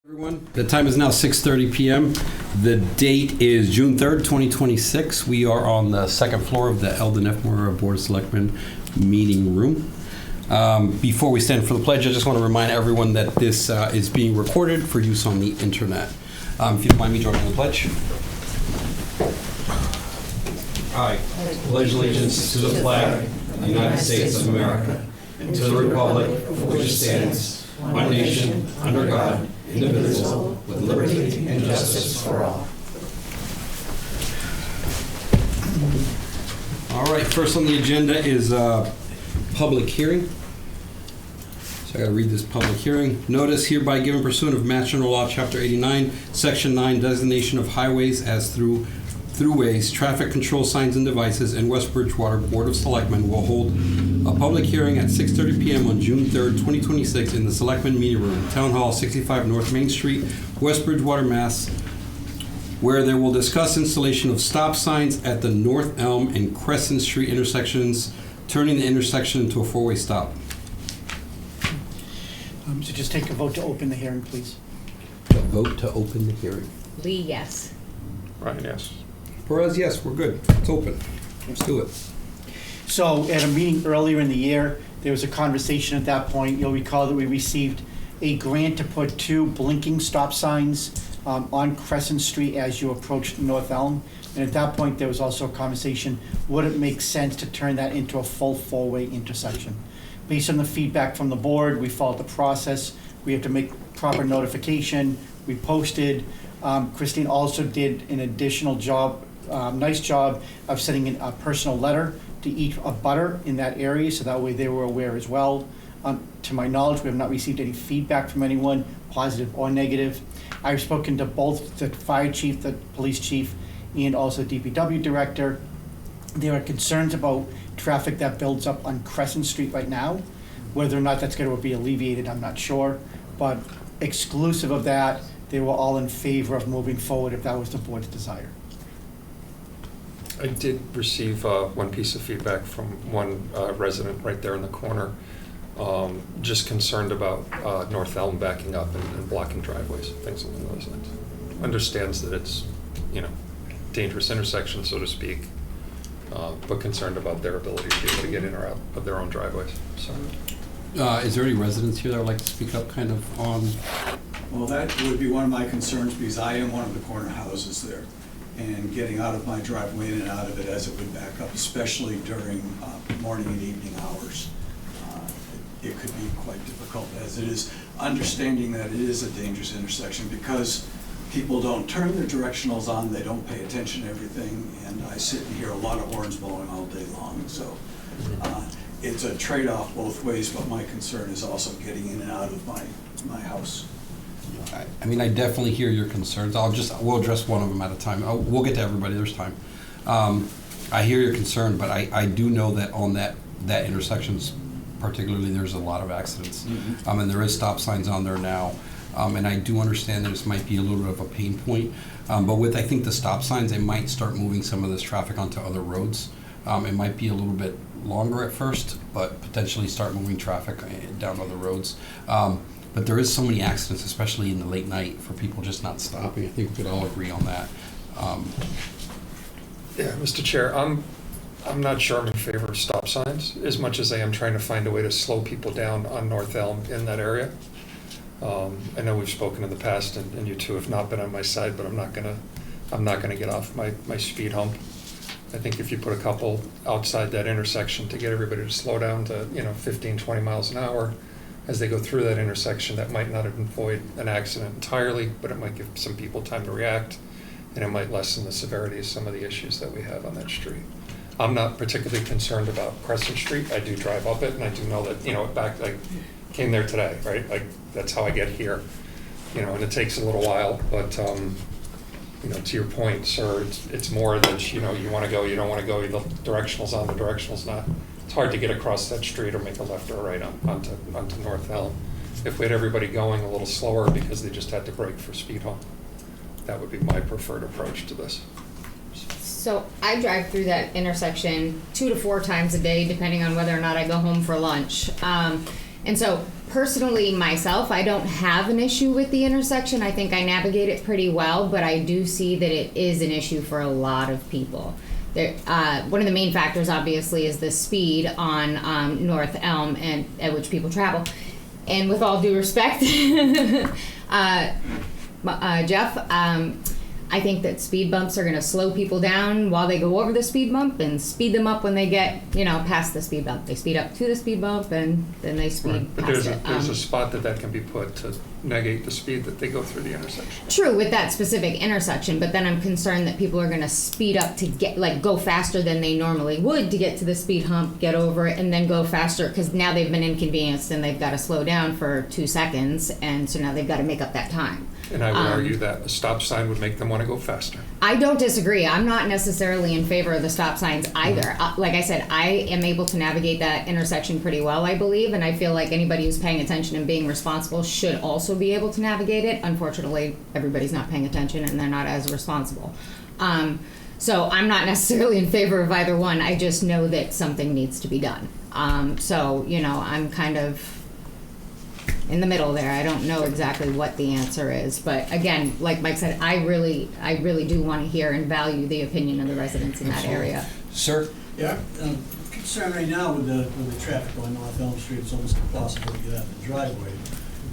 Everyone, the time is now 6:30 p.m. The date is June 3rd, 2026. We are on the second floor of the Eldon F. Moore Board of Selectmen meeting room. Before we stand for the pledge, I just want to remind everyone that this is being recorded for use on the internet. If you don't mind me joining the pledge. I pledge allegiance to the flag of the United States of America and to the republic for which it stands, one nation, under God, indivisible, with liberty and justice for all. All right, first on the agenda is public hearing. So I got to read this public hearing. Notice hereby given pursuant of Mass General Law, Chapter 89, Section 9, designation of highways as throughways, traffic control signs and devices, and West Bridgewater Board of Selectmen will hold a public hearing at 6:30 p.m. on June 3rd, 2026 in the Selectmen Meeting Room, Town Hall, 65 North Main Street, West Bridgewater, Mass., where they will discuss installation of stop signs at the North Elm and Crescent Street intersections, turning the intersection into a four-way stop. So just take a vote to open the hearing, please. A vote to open the hearing. Lee, yes. Ryan, yes. Perez, yes, we're good. It's open. Let's do it. So at a meeting earlier in the year, there was a conversation at that point. You'll recall that we received a grant to put 2 blinking stop signs on Crescent Street as you approach North Elm. And at that point, there was also a conversation, would it make sense to turn that into a full 4-way intersection? Based on the feedback from the board, we followed the process. We have to make proper notification. We posted. Christine also did an additional job, nice job of sending in a personal letter to each abutter in that area, so that way they were aware as well. To my knowledge, we have not received any feedback from anyone, positive or negative. I've spoken to both the fire chief, the police chief, and also DPW director. There are concerns about traffic that builds up on Crescent Street right now. Whether or not that's going to be alleviated, I'm not sure. But exclusive of that, they were all in favor of moving forward if that was the board's desire. I did receive one piece of feedback from one resident right there in the corner, just concerned about North Elm backing up and blocking driveways, things along those lines. Understands that it's, dangerous intersection, so to speak, but concerned about their ability to be able to get in or out of their own driveways. So, Is there any residents here that would like to speak up kind of on? Well, that would be one of my concerns because I am one of the corner houses there. And getting out of my driveway in and out of it as it would back up, especially during morning and evening hours, it could be quite difficult as it is. Understanding that it is a dangerous intersection because people don't turn their directionals on, they don't pay attention to everything, and I sit and hear a lot of horns blowing all day long. So it's a trade-off both ways, but my concern is also getting in and out of my house. I mean, I definitely hear your concerns. We'll address one of them at a time. We'll get to everybody. There's time. I hear your concern, but I do know that on that intersections, particularly, there's a lot of accidents. Mm-hmm. And there is stop signs on there now. And I do understand that this might be a little bit of a pain point. But with, I think, the stop signs, they might start moving some of this traffic onto other roads. It might be a little bit longer at first, but potentially start moving traffic down other roads. But there is so many accidents, especially in the late night, for people just not stopping. I think we could all agree on that. yeah, Mr. Chair, I'm not sure I'm in favor of stop signs as much as I am trying to find a way to slow people down on North Elm in that area. I know we've spoken in the past, and you two have not been on my side, but I'm not gonna get off my speed hump. I think if you put a couple outside that intersection to get everybody to slow down to 15, 20 miles an hour as they go through that intersection, that might not avoid an accident entirely, but it might give some people time to react, and it might lessen the severity of some of the issues that we have on that street. I'm not particularly concerned about Crescent Street. I do drive up it, and I do know that, I came there today, right? Like, that's how I get here, and it takes a little while, but, to your point, sir, it's more that, you want to go, you don't want to go, the directional's on, the directional's not. It's hard to get across that street or make a left or a right onto North Elm. If we had everybody going a little slower because they just had to brake for speed hump, that would be my preferred approach to this. So I drive through that intersection 2 to 4 times a day, depending on whether or not I go home for lunch. And so personally myself, I don't have an issue with the intersection. I think I navigate it pretty well, but I do see that it is an issue for a lot of people. There, one of the main factors obviously is the speed on North Elm and at which people travel. And with all due respect, Jeff, I think that speed bumps are going to slow people down while they go over the speed bump and speed them up when they get, past the speed bump. They speed up to the speed bump and then they speed Right. But past there's it. a spot that can be put to negate the speed that they go through the intersection. True, with that specific intersection, but then I'm concerned that people are going to speed up to go faster than they normally would to get to the speed hump, get over it, and then go faster because now they've been inconvenienced and they've got to slow down for 2 seconds, and so now they've got to make up that time. And I would argue that a stop sign would make them want to go faster. I don't disagree. I'm not necessarily in favor of the stop signs either. Like I said, I am able to navigate that intersection pretty well, I believe, and I feel like anybody who's paying attention and being responsible should also be able to navigate it. Unfortunately, everybody's not paying attention and they're not as responsible. So I'm not necessarily in favor of either one. I just know that something needs to be done. So, I'm kind of in the middle there. I don't know exactly what the answer is, but again, like Mike said, I really do want to hear and value the opinion of the residents in that area. Sir? Yeah, concern right now with the traffic on North Elm Street, it's almost impossible to get out the driveway.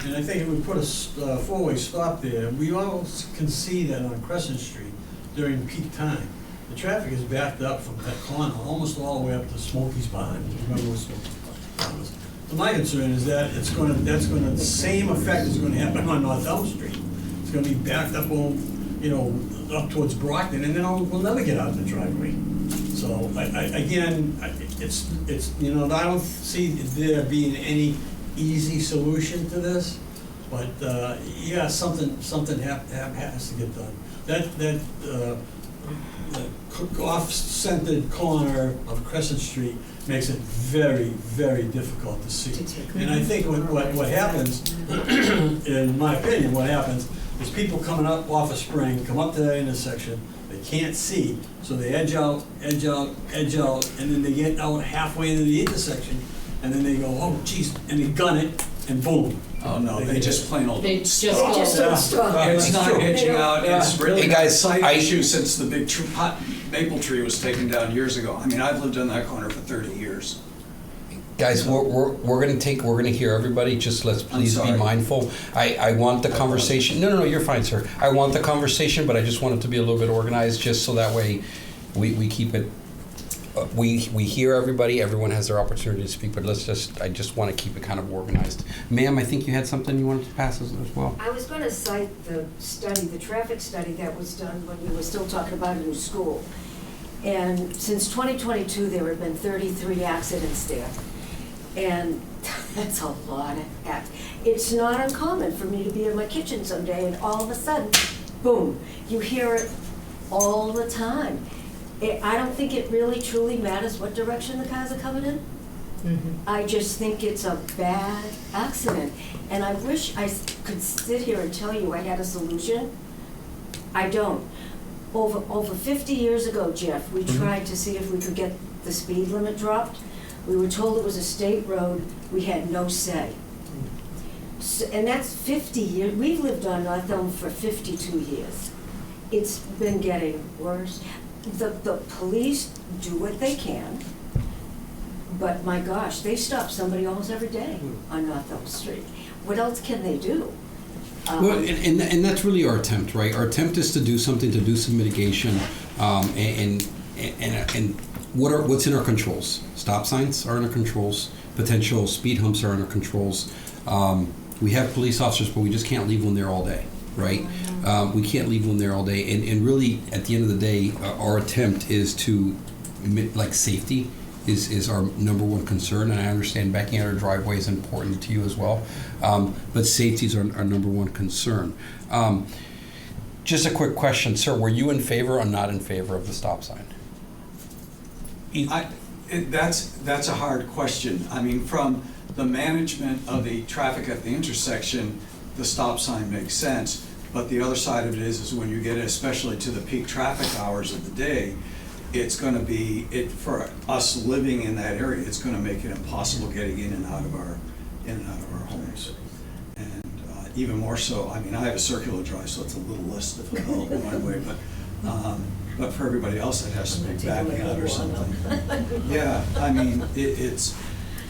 And I think if we put a four-way stop there, we all can see that on Crescent Street during peak time. The traffic is backed up from that corner, almost all the way up to Smokey's Barn. Remember where Smokey's Barn was? So my concern is that the same effect is going to happen on North Elm Street. It's going to be backed up up towards Brockton, and then we'll never get out of the driveway. So I don't see there being any easy solution to this, but yeah, something has to get done. That off-centered corner of Crescent Street makes it very, very difficult to see. And I think what happens, in my opinion, what happens is people coming up off of Spring, come up to that intersection, they can't see, so they edge out, and then they get out halfway into the intersection, and then they go, oh, geez, and they gun it, and boom. Oh, no, they just plain old. They just don't stop. It's not edging out, it's really Hey, been a guys, site I- issue since the big maple tree was taken down years ago. I mean, I've lived on that corner for 30 years. Guys, we're gonna hear everybody. Just let's please be sorry. mindful. I want the conversation. No, you're fine, sir. I want the conversation, but I just want it to be a little bit organized, just so that way we keep it. We hear everybody. Everyone has their opportunity to speak, but I just want to keep it kind of organized. Ma'am, I think you had something you wanted to pass as well. I was going to cite the study, the traffic study that was done when we were still talking about a new school. And since 2022, there have been 33 accidents there. And that's a lot of accidents. It's not uncommon for me to be in my kitchen someday and all of a sudden, boom, you hear it all the time. I don't think it really truly matters what direction the cars are coming in. Mm-hmm. I just think it's a bad accident. And I wish I could sit here and tell you I had a solution. I don't. Over 50 years ago, Jeff, we tried to see if we could get the speed limit dropped. We were told it was a state road. We had no say. So, and that's 50 years. We've lived on North Elm for 52 years. It's been getting worse. The police do what they can, but my gosh, they stop somebody almost every day on North Elm Street. What else can they do? Well, and that's really our attempt, right? Our attempt is to do something, to do some mitigation, and what's in our controls. Stop signs are in our controls. Potential speed humps are in our controls. We have police officers, but we just can't leave them there all day, right? We can't leave them there all day. And really, at the end of the day, our attempt is to, safety is our number one concern. And I understand backing out our driveway is important to you as well. But safety is our number one concern. Just a quick question, sir. Were you in favor or not in favor of the stop sign? That's a hard question. I mean, from the management of the traffic at the intersection, the stop sign makes sense. But the other side of it is when you get especially to the peak traffic hours of the day, it's going to be, for us living in that area, it's going to make it impossible getting in and out of our in and out of our homes. And even more so, I mean, I have a circular drive, so it's a little less difficult one way, but for everybody else, it has to be backing out or something. Yeah, I mean, it's,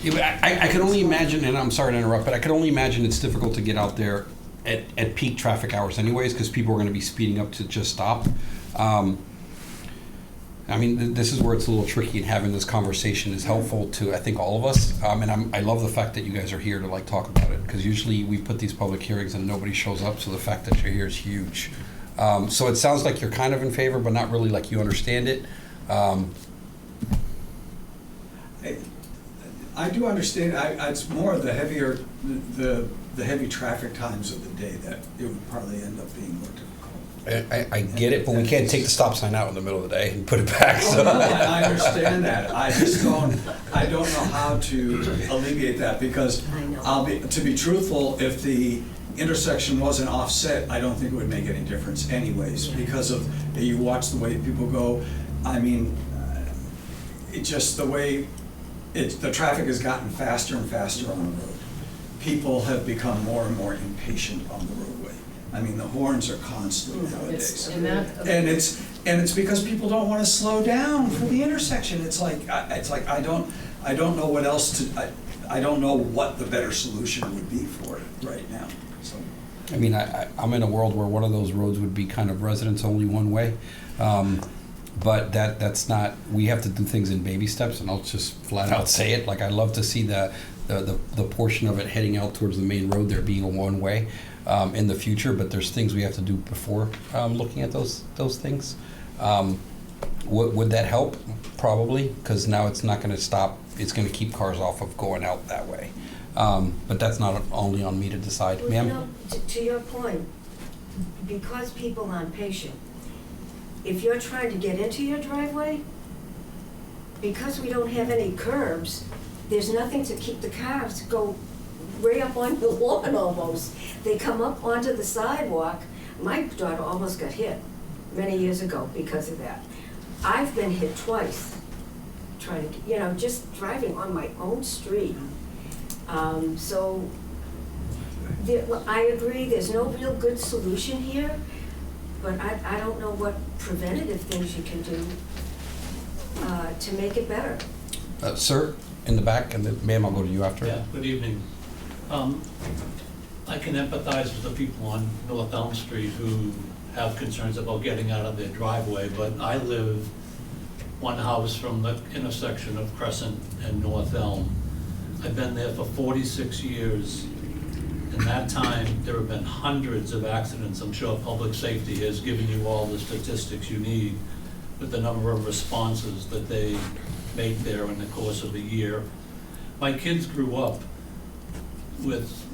Yeah, but I can only imagine, and I'm sorry to interrupt, but I can only imagine it's difficult to get out there at peak traffic hours anyways, because people are going to be speeding up to just stop. I mean, this is where it's a little tricky, and having this conversation is helpful to, I think, all of us. And I love the fact that you guys are here to like talk about it, because usually we put these public hearings and nobody shows up, so the fact that you're here is huge. So it sounds like you're kind of in favor, but not really like you understand it. I do understand, it's more the heavier, the heavy traffic times of the day that it would probably end up being more difficult. I get it, but we can't take the stop sign out in the middle of the day and put it back. Oh, So. no, I understand that. I just don't know how to alleviate that, because I know. to be truthful, if the intersection wasn't offset, I don't think it would make any difference anyways, because of, you watch the way people go. I mean, it just, the way the traffic has gotten faster and faster on the road. People have become more and more impatient on the roadway. I mean, the horns are constant nowadays. And it's because people don't want to slow down for the intersection. It's like I don't know what else to, I don't know what the better solution would be for it right now. So. I mean, I'm in a world where one of those roads would be kind of residents only one way. But that's not, we have to do things in baby steps, and I'll just flat out say it. Like, I love to see the portion of it heading out towards the main road there being a one way in the future, but there's things we have to do before looking at those things. Would that help? Probably, because now it's not going to stop, it's going to keep cars off of going out that way. But that's not only on me to decide. Well, Ma'am? you know, to your point, because people aren't patient, if you're trying to get into your driveway, because we don't have any curbs, there's nothing to keep the cars go way up on the lawn almost. They come up onto the sidewalk. My daughter almost got hit many years ago because of that. I've been hit twice trying to, just driving on my own street. So I agree, there's no real good solution here, but I don't know what preventative things you can do to make it better. Sir, in the back, and then, ma'am, I'll go to you after. Yeah, good evening. I can empathize with the people on North Elm Street who have concerns about getting out of their driveway, but I live one house from the intersection of Crescent and North Elm. I've been there for 46 years. In that time, there have been hundreds of accidents. I'm sure public safety has given you all the statistics you need with the number of responses that they make there in the course of a year. My kids grew up with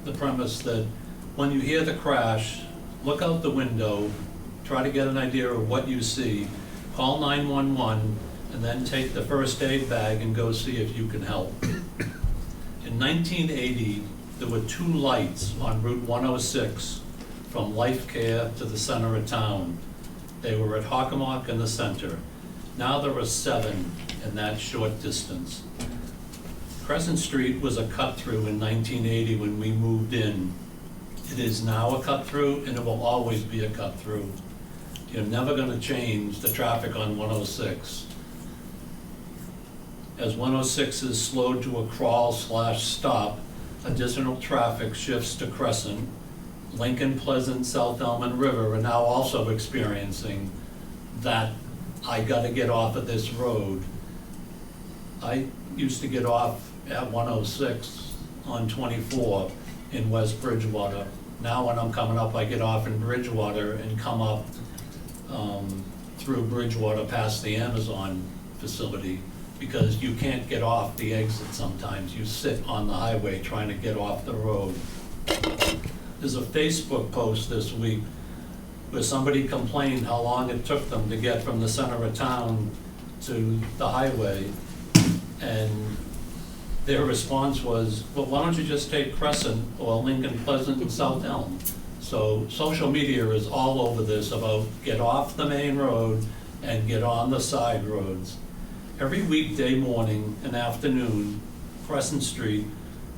the premise that when you hear the crash, look out the window, try to get an idea of what you see, call 911, and then take the first aid bag and go see if you can help. In 1980, there were 2 lights on Route 106 from Life Care to the center of town. They were at Hockomock in the center. Now there are 7 in that short distance. Crescent Street was a cut-through in 1980 when we moved in. It is now a cut-through, and it will always be a cut-through. You're never going to change the traffic on 106. As 106 is slowed to a crawl/stop, additional traffic shifts to Crescent. Lincoln, Pleasant, South Elm, and River are now also experiencing that I gotta get off of this road. I used to get off at 106 on 24 in West Bridgewater. Now when I'm coming up, I get off in Bridgewater and come up through Bridgewater past the Amazon facility, because you can't get off the exit sometimes. You sit on the highway trying to get off the road. There's a Facebook post this week where somebody complained how long it took them to get from the center of town to the highway. And their response was, well, why don't you just take Crescent or Lincoln, Pleasant, and South Elm? So social media is all over this about get off the main road and get on the side roads. Every weekday morning and afternoon, Crescent Street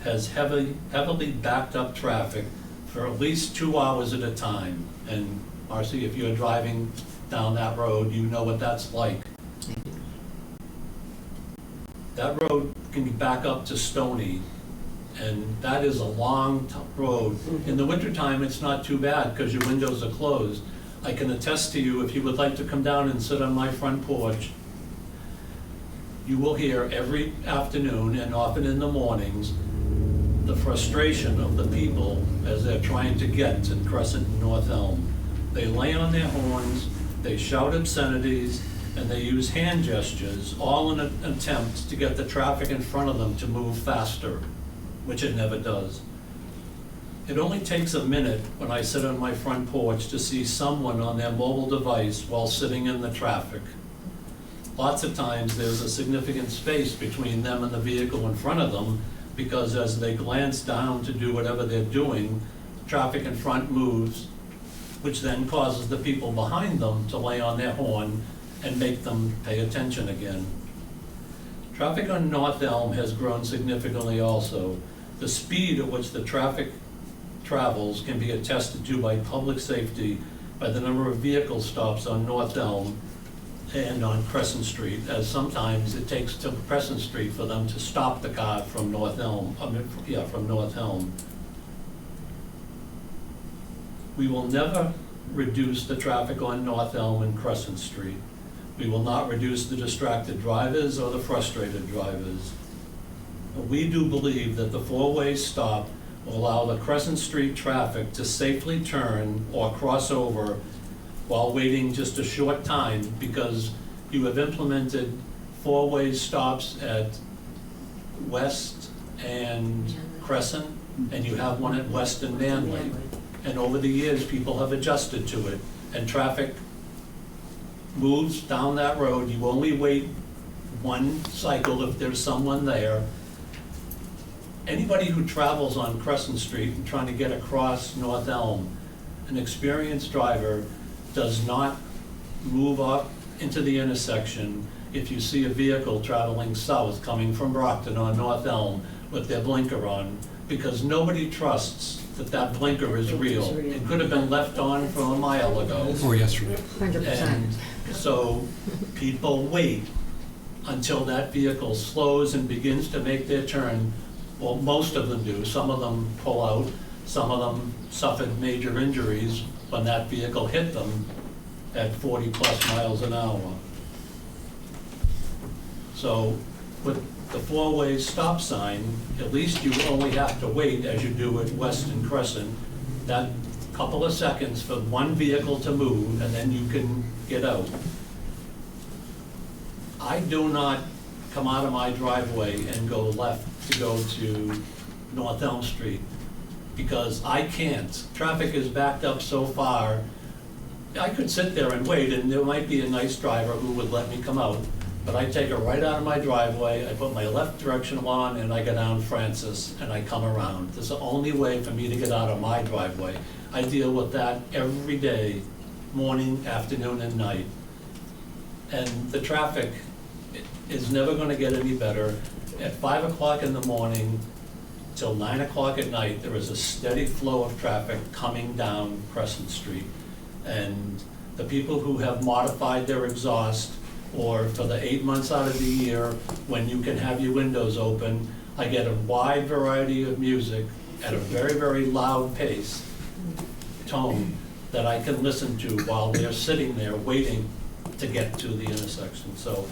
has heavily backed up traffic for at least 2 hours at a time. And Marcy, if you're driving down that road, you know what that's like. That road can back up to Stony, and that is a long road. In the wintertime, it's not too bad because your windows are closed. I can attest to you, if you would like to come down and sit on my front porch, you will hear every afternoon and often in the mornings the frustration of the people as they're trying to get to Crescent and North Elm. They lay on their horns, they shout obscenities, and they use hand gestures, all in an attempt to get the traffic in front of them to move faster, which it never does. It only takes a minute when I sit on my front porch to see someone on their mobile device while sitting in the traffic. Lots of times there's a significant space between them and the vehicle in front of them, because as they glance down to do whatever they're doing, traffic in front moves, which then causes the people behind them to lay on their horn and make them pay attention again. Traffic on North Elm has grown significantly also. The speed at which the traffic travels can be attested to by public safety by the number of vehicle stops on North Elm and on Crescent Street, as sometimes it takes to Crescent Street for them to stop the car from North Elm, from North Elm. We will never reduce the traffic on North Elm and Crescent Street. We will not reduce the distracted drivers or the frustrated drivers. But we do believe that the four-way stop will allow the Crescent Street traffic to safely turn or cross over while waiting just a short time, because you have implemented four-way stops at West and Crescent, and you have one at West and Manley. And over the years, people have adjusted to it, and traffic moves down that road. You only wait one cycle if there's someone there. Anybody who travels on Crescent Street and trying to get across North Elm, an experienced driver does not move up into the intersection if you see a vehicle traveling south coming from Brockton on North Elm with their blinker on, because nobody trusts that that blinker is real. It could have been left on from a mile ago. Or yesterday. 100%. And so people wait until that vehicle slows and begins to make their turn. Well, most of them do. Some of them pull out. Some of them suffered major injuries when that vehicle hit them at 40+ miles an hour. So with the four-way stop sign, at least you only have to wait, as you do at West and Crescent, that couple of seconds for one vehicle to move, and then you can get out. I do not come out of my driveway and go left to go to North Elm Street, because I can't. Traffic is backed up so far. I could sit there and wait, and there might be a nice driver who would let me come out, but I take it right out of my driveway, I put my left directional on, and I go down Francis, and I come around. This is the only way for me to get out of my driveway. I deal with that every day, morning, afternoon, and night. And the traffic is never gonna get any better. At 5 o'clock in the morning till 9 o'clock at night, there is a steady flow of traffic coming down Crescent Street. And the people who have modified their exhaust, or for the 8 months out of the year when you can have your windows open, I get a wide variety of music at a very, very loud tone that I can listen to while they're sitting there waiting to get to the intersection. So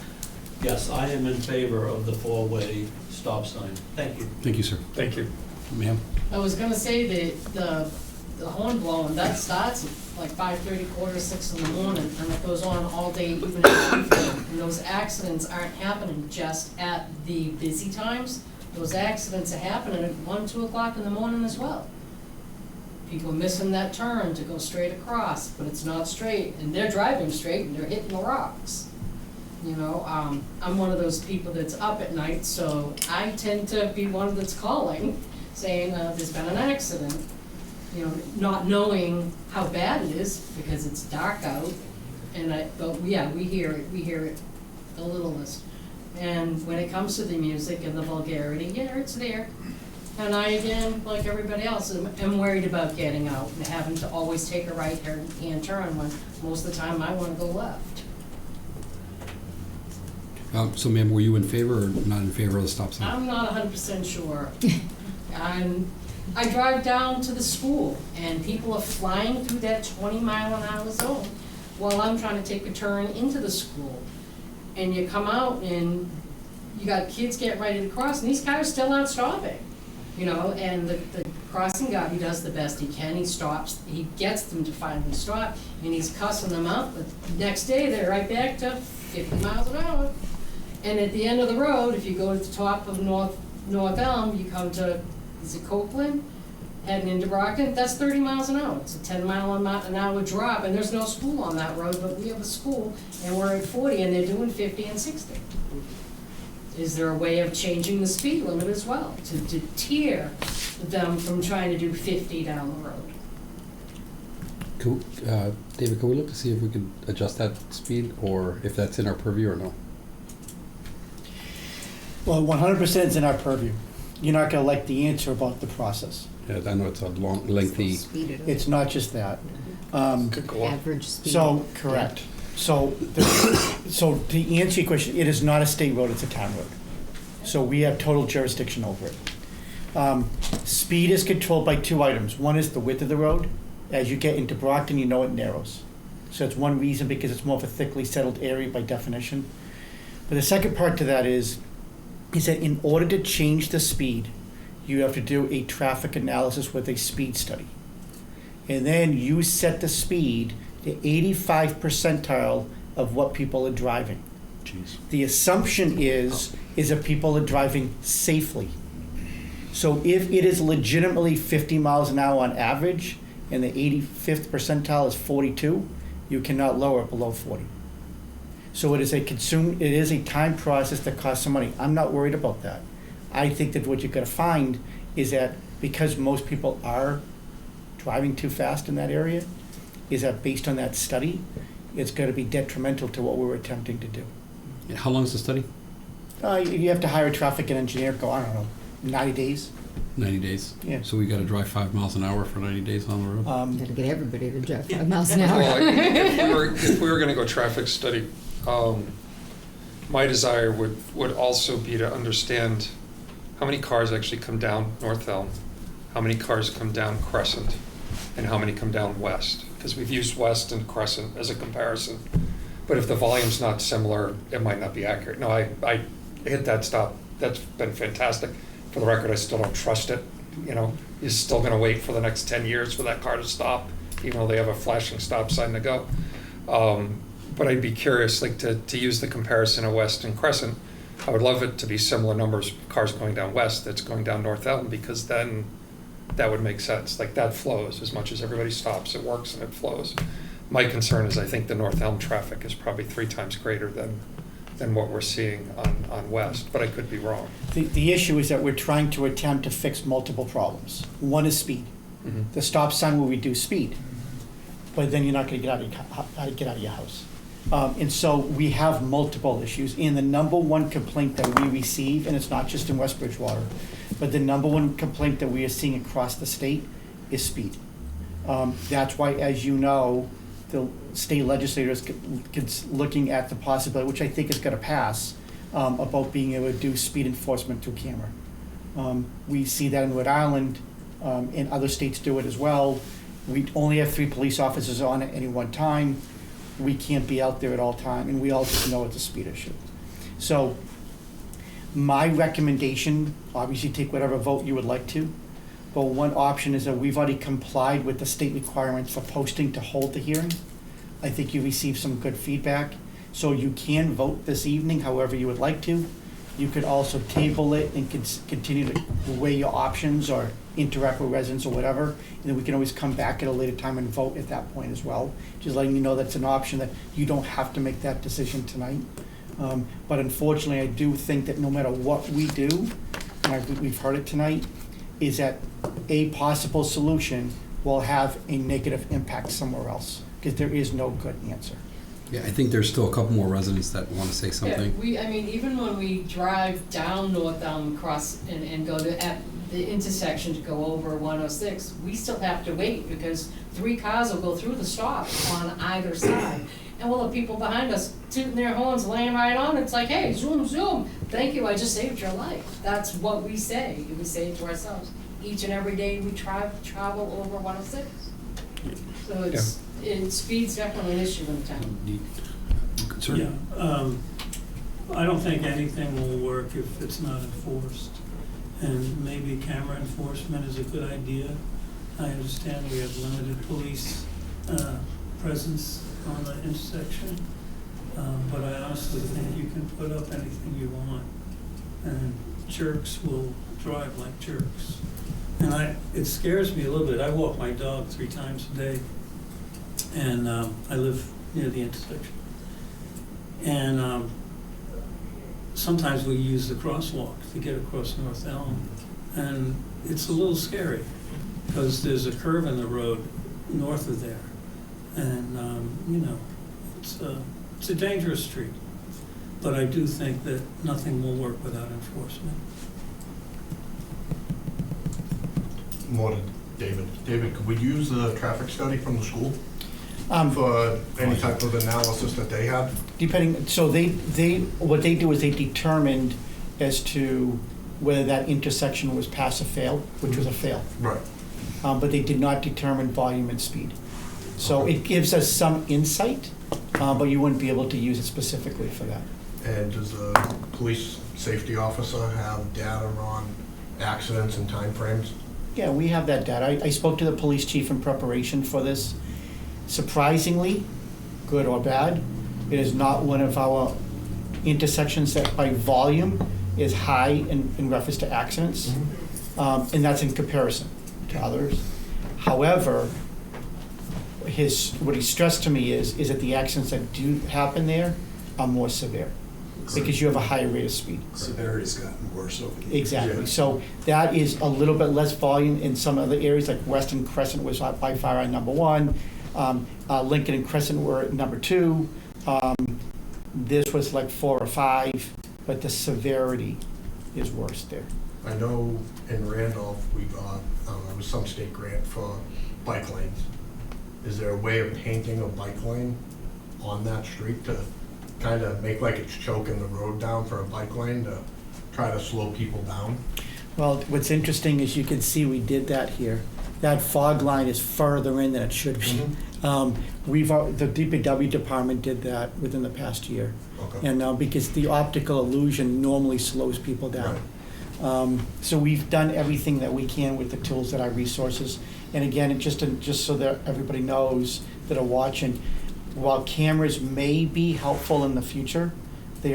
yes, I am in favor of the four-way stop sign. Thank you. Thank you, sir. Thank you. Ma'am? I was gonna say that the horn blowing, that starts at like 5:30, 5:45 in the morning, and it goes on all day, even in the evening. And those accidents aren't happening just at the busy times. Those accidents are happening at 1, 2 o'clock in the morning as well. People missing that turn to go straight across, but it's not straight, and they're driving straight and they're hitting the rocks. You know, I'm one of those people that's up at night, so I tend to be one that's calling, saying there's been an accident. You know, not knowing how bad it is because it's dark out, but yeah, we hear it the littlest. And when it comes to the music and the vulgarity, yeah, it's there. And I, again, like everybody else, am worried about getting out and having to always take a right-hand turn when most of the time I want to go left. So ma'am, were you in favor or not in favor of the stop sign? I'm not 100% sure. I drive down to the school, and people are flying through that 20-mile-an-hour zone while I'm trying to take a turn into the school. And you come out, and you got kids getting ready to cross, and these cars still aren't stopping. You know, and the crossing guard, he does the best he can. He stops, he gets them to finally stop, and he's cussing them out. But the next day, they're right back to 50 miles an hour. And at the end of the road, if you go to the top of North Elm, you come to, is it Copeland? Heading into Brockton, that's 30 miles an hour. It's a 10-mile-an-hour drop, and there's no school on that road, but we have a school, and we're at 40, and they're doing 50 and 60. Is there a way of changing the speed limit as well, to deter them from trying to do 50 down the road? Cool. David, can we look to see if we can adjust that speed, or if that's in our purview or no? Well, 100% is in our purview. You're not going to like the answer about the process. Yeah, I know it's a long, lengthy. Speed it up. It's not just that. Could go up. Average speed. So, correct. So to answer your question, it is not a state road, it's a town road. So we have total jurisdiction over it. Speed is controlled by two items. One is the width of the road. As you get into Brockton, you know it narrows. So it's one reason, because it's more of a thickly settled area by definition. But the second part to that is that in order to change the speed, you have to do a traffic analysis with a speed study. And then you set the speed to 85 percentile of what people are driving. Jeez. The assumption is that people are driving safely. So if it is legitimately 50 miles an hour on average, and the 85th percentile is 42, you cannot lower it below 40. So it is a time process that costs some money. I'm not worried about that. I think that what you're gonna find is that because most people are driving too fast in that area, is that based on that study, it's gonna be detrimental to what we were attempting to do. Yeah, how long is the study? You have to hire a traffic engineer, I don't know, 90 days. 90 days. Yeah. So we got to drive 5 miles an hour for 90 days on the road. Gotta get everybody to drive 5 miles an hour. Well, if we were gonna go traffic study, my desire would also be to understand how many cars actually come down North Elm, how many cars come down Crescent, and how many come down West. Because we've used West and Crescent as a comparison. But if the volume's not similar, it might not be accurate. No, I hit that stop. That's been fantastic. For the record, I still don't trust it. You know, you're still gonna wait for the next 10 years for that car to stop, even though they have a flashing stop sign to go. But I'd be curious, like, to use the comparison of West and Crescent. I would love it to be similar numbers of cars going down West that's going down North Elm, because then that would make sense. Like, that flows as much as everybody stops. It works and it flows. My concern is I think the North Elm traffic is probably 3 times greater than what we're seeing on West, but I could be wrong. The issue is that we're trying to attempt to fix multiple problems. One is speed. Mhm. The stop sign will reduce speed, but then you're not going to get out of your house. And so we have multiple issues. And the number one complaint that we receive, and it's not just in West Bridgewater, but the number one complaint that we are seeing across the state is speed. That's why, as you know, the state legislators looking at the possibility, which I think is going to pass, about being able to do speed enforcement through camera. We see that in Rhode Island, and other states do it as well. We only have 3 police officers on at any one time. We can't be out there at all time, and we all just know it's a speed issue. So my recommendation, obviously take whatever vote you would like to, but one option is that we've already complied with the state requirements for posting to hold the hearing. I think you received some good feedback, so you can vote this evening however you would like to. You could also table it and continue to weigh your options or interact with residents or whatever, and then we can always come back at a later time and vote at that point as well. Just letting you know that's an option, that you don't have to make that decision tonight. But unfortunately, I do think that no matter what we do, and we've heard it tonight, is that a possible solution will have a negative impact somewhere else, because there is no good answer. Yeah, I think there's still a couple more residents that want to say something. Yeah, even when we drive down North Elm across and go to, the intersection to go over 106, we still have to wait because 3 cars will go through the stop on either side. And we'll have people behind us tooting their horns, laying right on. It's like, hey, zoom, zoom. Thank you, I just saved your life. That's what we say. We say it to ourselves. Each and every day we travel over 106. So speed's definitely an issue in town. Concern? I don't think anything will work if it's not enforced. And maybe camera enforcement is a good idea. I understand we have limited police presence on the intersection, but I honestly think you can put up anything you want, and jerks will drive like jerks. And it scares me a little bit. I walk my dog 3 times a day, and I live near the intersection. And sometimes we use the crosswalk to get across North Elm, and it's a little scary because there's a curve in the road north of there, and it's a dangerous street. But I do think that nothing will work without enforcement. More to David. David, could we use the traffic study from the school Um, for any type of analysis that they had? Depending, so what they do is they determined as to whether that intersection was pass or fail, which was a fail. Right. But they did not determine volume and speed. So it gives us some insight, but you wouldn't be able to use it specifically for that. And does the police safety officer have data on accidents and timeframes? Yeah, we have that data. I spoke to the police chief in preparation for this. Surprisingly, good or bad, it is not one of our intersections that by volume is high in reference to accidents, and that's in comparison to others. However, what he stressed to me is that the accidents that do happen there are more severe because you have a higher rate of speed. Severity's gotten worse over the years. Exactly. Yeah. So that is a little bit less volume in some other areas, like Weston Crescent was by far our number 1. Lincoln and Crescent were at number 2. This was like 4 or 5, but the severity is worse there. I know in Randolph we got, it was some state grant for bike lanes. Is there a way of painting a bike lane on that street to kind of make like it's choking the road down for a bike lane to try to slow people down? Well, what's interesting is you can see we did that here. That fog line is further in than it should be. The DPW department did that within the past year. Okay. And because the optical illusion normally slows people down. So we've done everything that we can with the tools at our resources. And again, just so that everybody knows that are watching, while cameras may be helpful in the future, they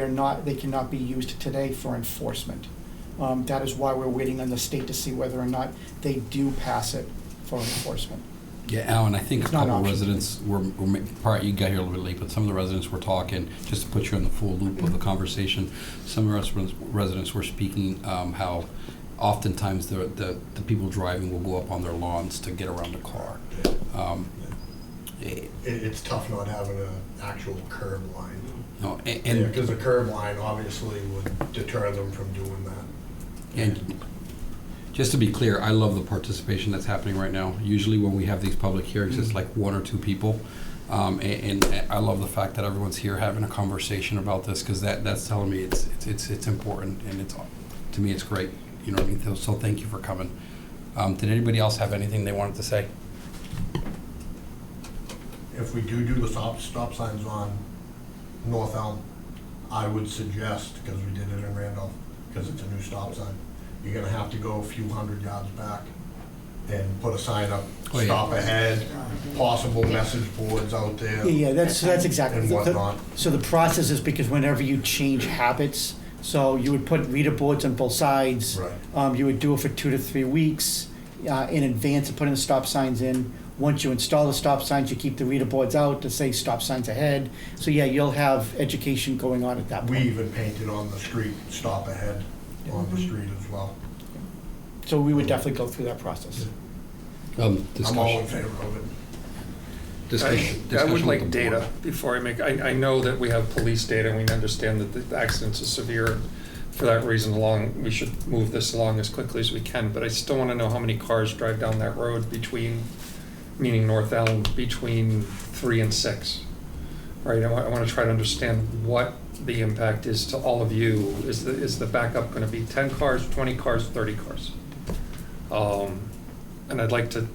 cannot be used today for enforcement. That is why we're waiting on the state to see whether or not they do pass it for enforcement. Yeah, Alan, I think a It's not couple an of option. residents you got here a little bit late, but some of the residents were talking, just to put you in the full loop of the conversation, some of the residents were speaking how oftentimes the people driving will go up on their lawns to get around the car. It's tough not having an actual curb line. No, and Because a curb line obviously would deter them from doing that. And just to be clear, I love the participation that's happening right now. Usually when we have these public hearings, it's like 1 or 2 people. And I love the fact that everyone's here having a conversation about this because that's telling me it's important and to me it's great. You know what I mean? So thank you for coming. Did anybody else have anything they wanted to say? If we do the stop signs on North Elm, I would suggest, because we did it in Randolph, because it's a new stop sign, you're gonna have to go a few hundred yards back and put a sign up, Oh, yeah. stop ahead, possible message boards out there. Yeah, that's exactly. And whatnot. So the process is because whenever you change habits, so you would put reader boards on both sides. Right. You would do it for 2 to 3 weeks in advance of putting the stop signs in. Once you install the stop signs, you keep the reader boards out to say stop signs ahead. So yeah, you'll have education going on at that We point. even painted on the street, stop ahead on the street as well. So we would definitely go through that process. I'm all in Discussion. favor of it. Discussion I would with like the data board. before I know that we have police data and we understand that the accidents are severe. for that reason along, we should move this along as quickly as we can, but I still want to know how many cars drive down that road between, meaning North Elm, between 3 and 6. Right, I want to try to understand what the impact is to all of you. Is the backup going to be 10 cars, 20 cars, 30 cars? And I'd like to,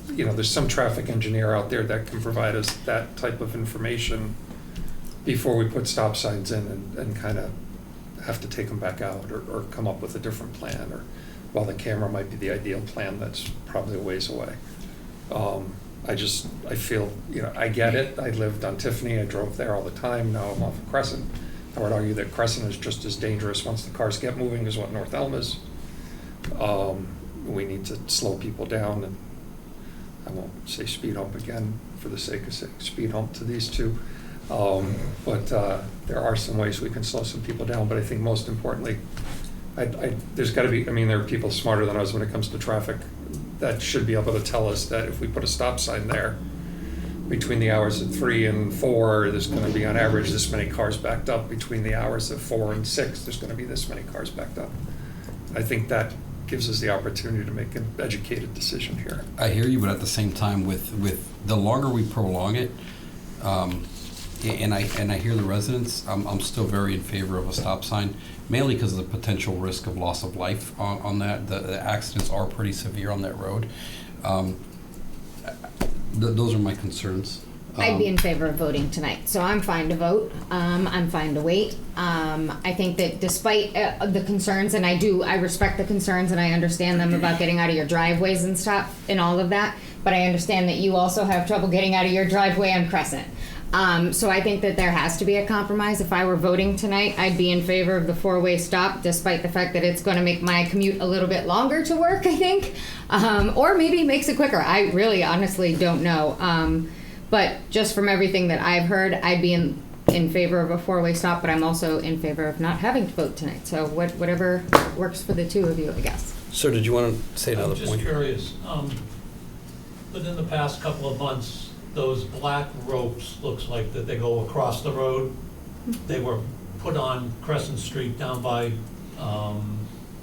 there's some traffic engineer out there that can provide us that type of information before we put stop signs in and kind of have to take them back out or come up with a different plan, or while the camera might be the ideal plan, that's probably a ways away. I feel, I get it. I lived on Tiffany. I drove there all the time. Now I'm off of Crescent. I would argue that Crescent is just as dangerous once the cars get moving as what North Elm is. We need to slow people down, and I won't say speed hump again for the sake of saying speed hump to these two. But there are some ways we can slow some people down. But I think most importantly, there's got to be, there are people smarter than us when it comes to traffic that should be able to tell us that if we put a stop sign there between the hours of 3 and 4, there's going to be on average this many cars backed up. Between the hours of 4 and 6, there's going to be this many cars backed up. I think that gives us the opportunity to make an educated decision here. I hear you, but at the same time, with the longer we prolong it, and I hear the residents, I'm still very in favor of a stop sign, mainly because of the potential risk of loss of life on that. The accidents are pretty severe on that road. Those are my concerns. I'd be in favor of voting tonight, so I'm fine to vote. I'm fine to wait. I think that despite the concerns, and I respect the concerns and I understand them about getting out of your driveways and stuff and all of that, but I understand that you also have trouble getting out of your driveway on Crescent. So I think that there has to be a compromise. If I were voting tonight, I'd be in favor of the 4-way stop, despite the fact that it's going to make my commute a little bit longer to work, I think. Or maybe makes it quicker. I really honestly don't know. But just from everything that I've heard, I'd be in favor of a 4-way stop, but I'm also in favor of not having to vote tonight. So whatever works for the two of you, I guess. Sir, did you want to say another I'm just point? curious, within the past couple of months, those black ropes, looks like that they go across the road. They were put on Crescent Street down by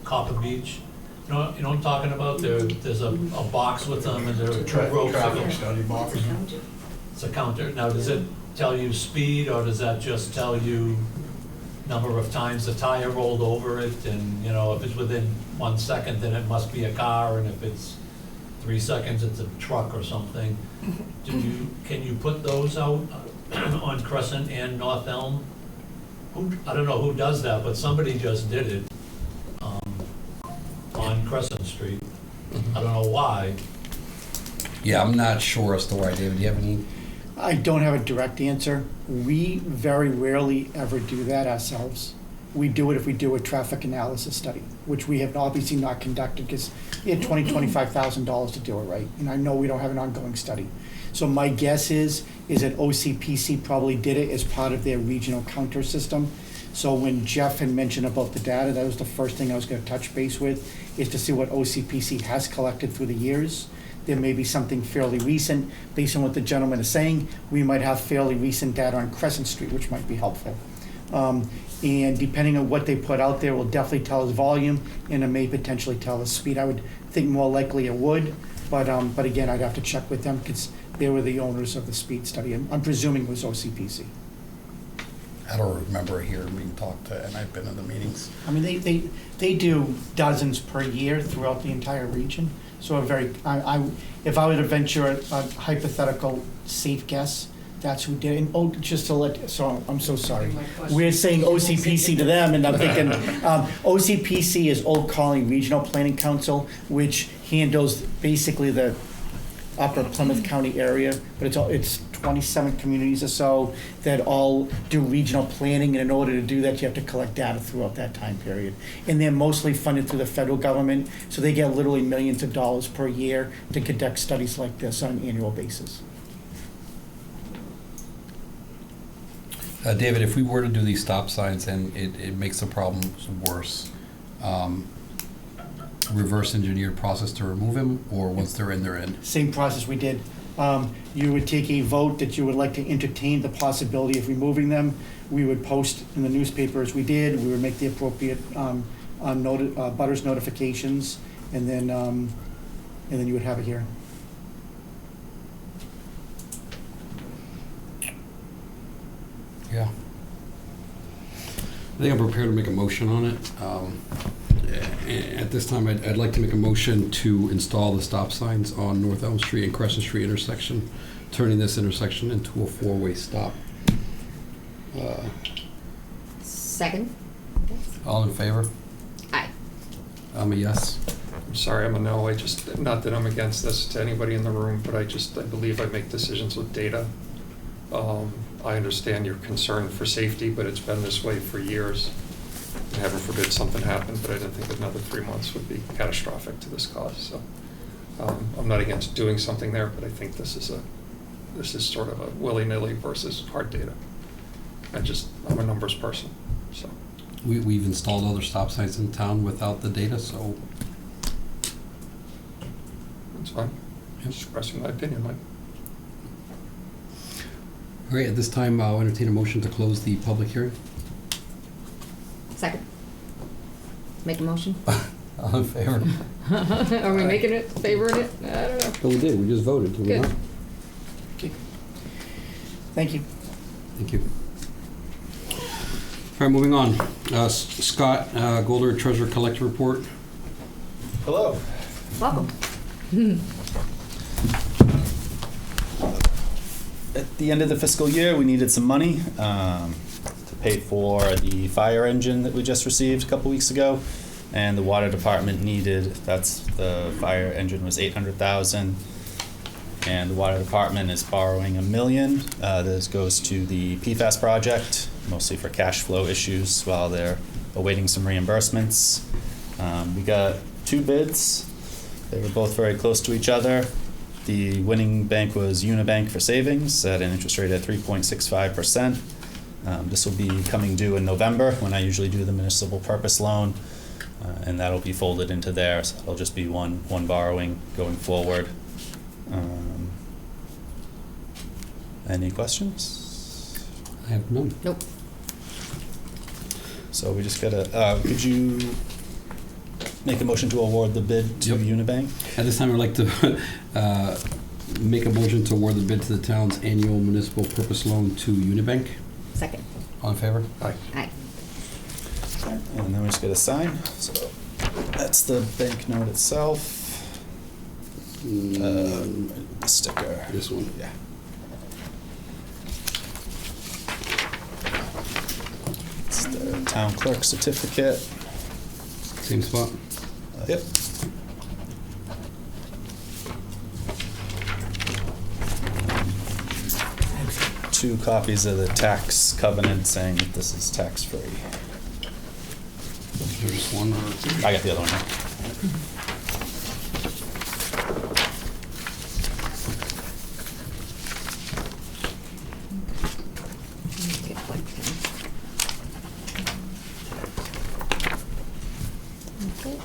Copper Beach. You know what I'm talking about? There's a box with them, and there are 2 ropes. Traffic study box. It's a counter. Now, does it tell you speed, or does that just tell you number of times the tire rolled over it? And, if it's within 1 second, then it must be a car, and if it's 3 seconds, it's a truck or something. Can you put those out on Crescent and North Elm? I don't know who does that, but somebody just did it on Crescent Street. I don't know why. Yeah, I'm not sure as to why. David, do you have any? I don't have a direct answer. We very rarely ever do that ourselves. We do it if we do a traffic analysis study, which we have obviously not conducted because it had $25,000 to do it, right? And I know we don't have an ongoing study. So my guess is that OCPC probably did it as part of their regional counter system. So when Jeff had mentioned about the data, that was the first thing I was going to touch base with, is to see what OCPC has collected through the years. There may be something fairly recent. Based on what the gentleman is saying, we might have fairly recent data on Crescent Street, which might be helpful. And depending on what they put out there will definitely tell us volume, and it may potentially tell us speed. I would think more likely it would, but again, I'd have to check with them because they were the owners of the speed study. I'm presuming it was OCPC. I don't remember hearing being talked to, and I've been in the meetings. I mean, they do dozens per year throughout the entire region. So if I were to venture a hypothetical safe guess, that's who did it. I'm so sorry. We're saying OCPC to them, and I'm thinking OCPC is Old Colony Regional Planning Council, which handles basically the upper Plymouth County area, but it's 27 communities or so that all do regional planning, and in order to do that, you have to collect data throughout that time period. And they're mostly funded through the federal government, so they get literally millions of dollars per year to conduct studies like this on an annual basis. David, if we were to do these stop signs and it makes the problems worse, reverse engineered process to remove them, or once they're in, they're in? Same process we did You would take a vote that you would like to entertain the possibility of removing them. We would post in the newspaper as we did. We would make the appropriate butters notifications, and then you would have a hearing. Yeah. I think I'm prepared to make a motion on it. At this time, I'd like to make a motion to install the stop signs on North Elm Street and Crescent Street intersection, turning this intersection into a four-way stop. Second? All in favor? Aye. I'm a yes. I'm sorry, I'm a no. Not that I'm against this to anybody in the room, but I believe I make decisions with data. I understand your concern for safety, but it's been this way for years. And heaven forbid something happened, but I didn't think another 3 months would be catastrophic to this cause. So I'm not against doing something there, but I think this is sort of a willy-nilly versus hard data. I'm a numbers person, so. We've installed other stop signs in town without the data, so. That's fine. Just expressing my opinion, Mike. All right, at this time, I'll entertain a motion to close the public hearing. Second. Make a motion? All in favor? Are we making it, favoring it? I don't know. No, we did. We just voted, did we Good. not? Okay. Thank you. Thank you. All right, moving on. Scott Golder, Treasurer Collector Report. Hello. Welcome. At the end of the fiscal year, we needed some money to pay for the fire engine that we just received a couple weeks ago, and the water department the fire engine was $800,000, and the water department is borrowing $1 million. This goes to the PFAS project, mostly for cash flow issues while they're awaiting some reimbursements. We got 2 bids. They were both very close to each other. The winning bank was Unibank for savings at an interest rate at 3.65%. This will be coming due in November when I usually do the municipal purpose loan, and that'll be folded into there. So it'll just be one borrowing going forward. Any questions? I have none. Nope. So we just gotta, could you make a motion to award the bid to Yep. Unibank? At this time, I'd like to make a motion to award the bid to the town's annual municipal purpose loan to Unibank. Second. All in favor? Aye. Aye. And then we just gotta sign. So that's the banknote itself. The sticker. This one. Yeah. It's the town clerk certificate. Same spot. Yep. Two copies of the tax covenant saying that this is tax-free. There's just one. I got the other one here. Get one pen. Okay.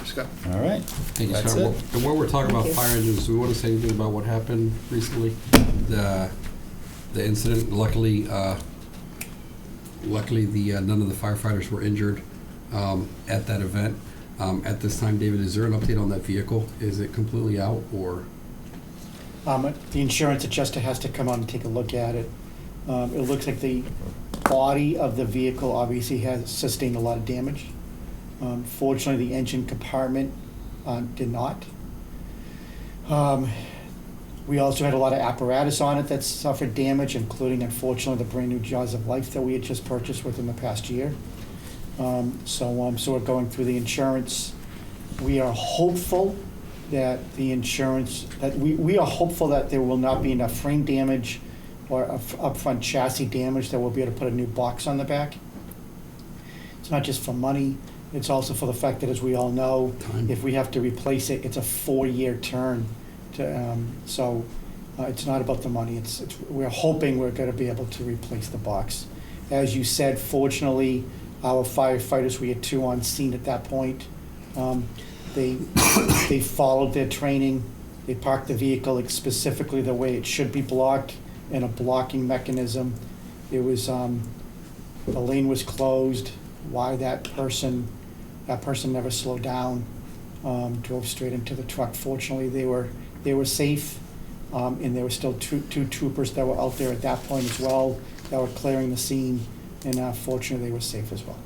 Scott? All right. Thank you, That's sir. it. And while we're talking about Thank you. fire engines, do we want to say anything about what happened recently? The incident, luckily, none of the firefighters were injured at that event. At this time, David, is there an update on that vehicle? Is it completely out, or? The insurance adjuster has to come out and take a look at it. It looks like the body of the vehicle obviously has sustained a lot of damage. Fortunately, the engine compartment did not. We also had a lot of apparatus on it that suffered damage, including, unfortunately, the brand-new Jaws of Life that we had just purchased within the past year. So we're going through the insurance. We are hopeful that we are hopeful that there will not be enough frame damage or upfront chassis damage that we'll be able to put a new box on the back. It's not just for money, it's also for the fact that, as we all know, Time. if we have to replace it, it's a 4-year turn. It's not about the money. We're hoping we're going to be able to replace the box. As you said, fortunately, our firefighters, we had 2 on scene at that point. They followed their training. They parked the vehicle specifically the way it should be blocked in a blocking mechanism. It was, the lane was closed. Why that person never slowed down, drove straight into the truck. Fortunately, they were safe, and there were still two troopers that were out there at that point as well that were clearing the scene, and fortunately, they were safe as well.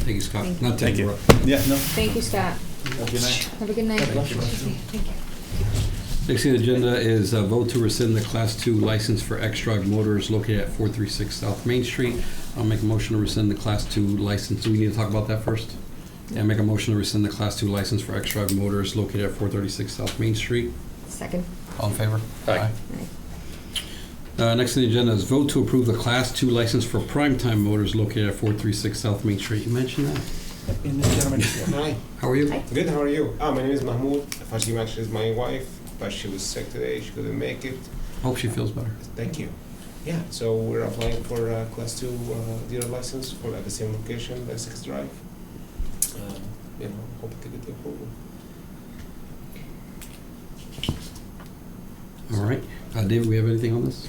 Thank you, Scott. Thank Not to Thank you. interrupt. Yeah, no. Thank you, Scott. Good night. Have a good night. Thank you. Next on the agenda is a vote to rescind the Class 2 license for X-Drive Motors located at 436 South Main Street. I'll make a motion to rescind the Class 2 license. Do we need to talk about that first? Yeah, make a motion to rescind the Class 2 license for X-Drive Motors located at 436 South Main Street. Second. All in favor? Aye. Next on the agenda is vote to approve the Class 2 license for Primetime Motors located at 436 South Main Street. You mentioned that. And the gentleman here. Hi, How are you? Hi. good, how are you? My name is Mahmoud. Fatima actually is my wife, but she was sick today, she couldn't make it. Hope she feels better. Thank you. Yeah, so we're applying for a Class 2 dealer license for at the same location, Essex Drive. Hoping to get the approval. All right. David, we have anything on this?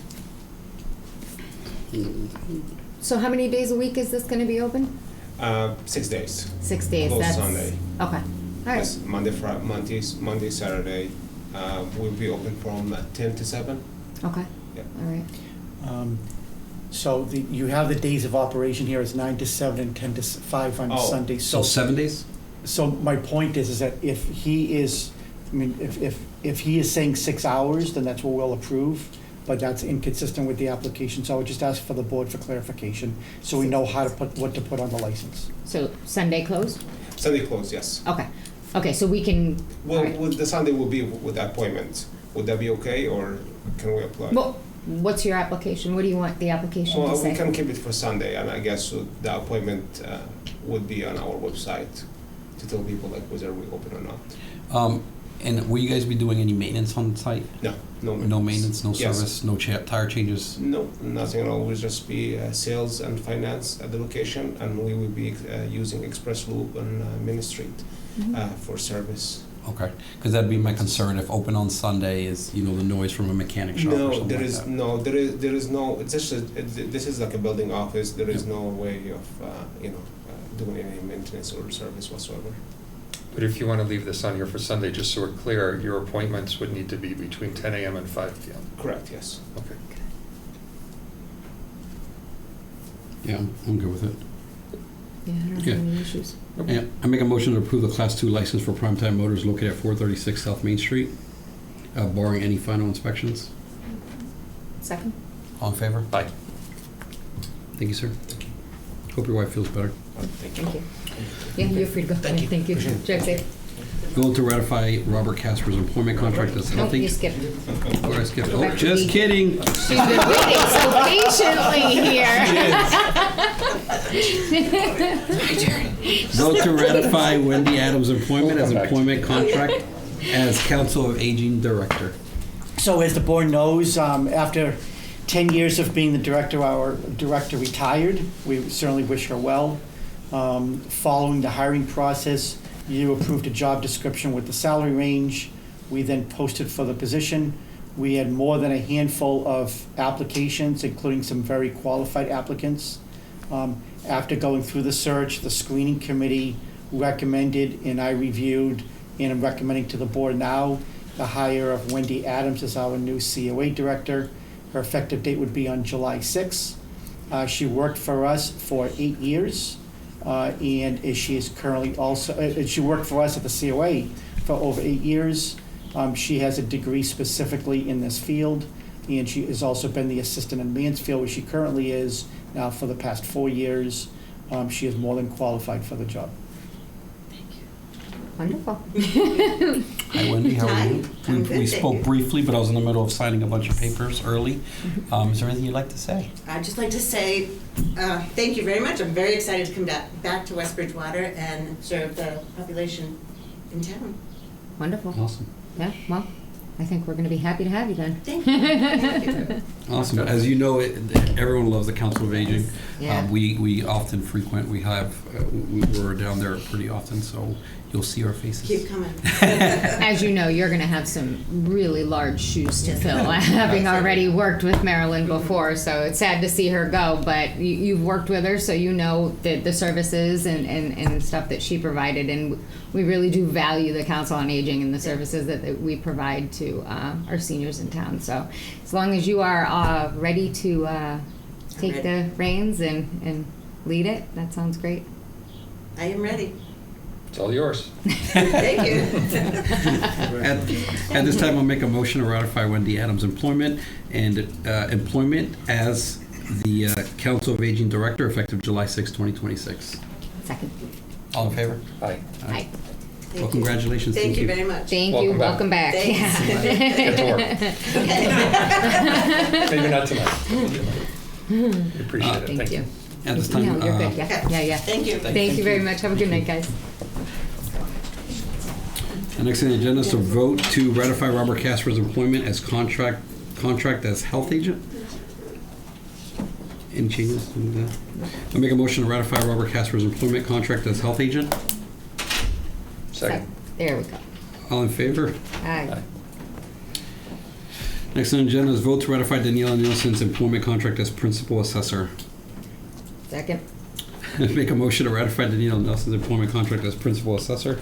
So how many days a week is this going to be open? 6 days. 6 days. Closed That's Sunday. Okay. All right. Yes, Monday, Saturday. We'll be open from 10 to 7. Okay. Yeah. All right. So you have the days of operation here is 9 to 7 and 10 to 5 on Oh. Sunday. So 7 days? So my point is that if he is, if he is saying 6 hours, then that's what we'll approve, but that's inconsistent with the application, so I would just ask for the board for clarification, so we know what to put on the license. So Sunday closed? Sunday closed, yes. Okay. Okay, so we can. Well, all right. the Sunday will be with the appointment. Would that be okay, or can we apply? Well, what's your application? What do you want the application to Well, say? we can keep it for Sunday, and I guess the appointment would be on our website to tell people like whether we open or not. And will you guys be doing any maintenance on site? No maintenance. No maintenance, no Yes. service, no tire changes? No, nothing at all. We'll just be sales and finance at the location, and we will be using Express Loop on Main Street for service. Okay, because that'd be my concern if open on Sunday is, the noise from a mechanic shop or No, something there like is that. no, there is no. It's just this is like a building office. There is no way of doing any maintenance or service whatsoever. But if you want to leave this on here for Sunday, just so we're clear, your appointments would need to be between 10 a.m. and 5 p.m. Correct. Yes. Okay. Yeah, I'm good with it. Yeah, I don't Yeah. have any issues. Yeah, I make a motion to approve the Class 2 license for Primetime Motors located at 436 South Main Street, barring any final inspections. Second? All in favor? Aye. Thank you, sir. Hope your wife feels better. Thank you. Thank you. Yeah, you're free to go. Thank you. Thank you. Appreciate it. Drive safe. Vote to ratify Robert Casper's employment contract as Nope, healthy. you skipped. Where I skipped. Go Oh, back to just the- kidding. She's been waiting so patiently here. Vote to ratify Wendy Adams' employment as employment contract as Council of Aging Director. So as the board knows, after 10 years of being the director, our director retired. We certainly wish her well. Following the hiring process, you approved a job description with the salary range. We then posted for the position. We had more than a handful of applications, including some very qualified applicants. After going through the search, the screening committee recommended, and I reviewed, and I'm recommending to the board now, the hire of Wendy Adams as our new COA director. Her effective date would be on July 6th. She worked for us for 8 years, and she is currently also, she worked for us at the COA for over 8 years. She has a degree specifically in this field, and she has also been the assistant in Mansfield, where she currently is now for the past 4 years. She is more than qualified for the job. Wonderful. Hi, Wendy. How are Hi. you? I'm good, We thank spoke you. briefly, but I was in the middle of signing a bunch of papers early. Is there anything you'd like to say? I'd just like to say thank you very much. I'm very excited to come back to West Bridgewater and serve the population in town. Wonderful. Awesome. Yeah, well, I think we're going to be happy to have you then. Thank you. Thank you. Awesome. As you know, everyone loves the Council of Aging. Yeah. We often frequent. We're down there pretty often, so you'll see our faces. Keep coming. As you know, you're going to have some really large shoes to fill, having already worked with Marilyn before. So it's sad to see her go, but you've worked with her, so you know the services and stuff that she provided. And we really do value the Council on Aging and the services that we provide to our seniors in town. So as long as you are ready to take the reins and lead it, that sounds great. I am ready. It's all yours. Thank you. At this time, I'll make a motion to ratify Wendy Adams' employment as the Council of Aging Director effective July 6, 2026. Second. All in favor? Aye. Aye. Well, you. congratulations. Thank you very much. Thank Welcome you. back. Welcome back. Thanks. Get to work. Okay. Maybe not tonight. We appreciate it. Thank you. At this time, No, you're good. Yeah. Thank you. Thank you very much. Have a good night, guys. the next on the agenda is to vote to ratify Robert Casper's employment as contract as health agent. Any changes to that? I'll make a motion to ratify Robert Casper's employment contract as health agent. Second. There we go. All in favor? Aye. Aye. Next on the agenda is vote to ratify Daniela Nielsen's employment contract as principal assessor. Second. Make a motion to ratify Daniela Nielsen's employment contract as principal assessor.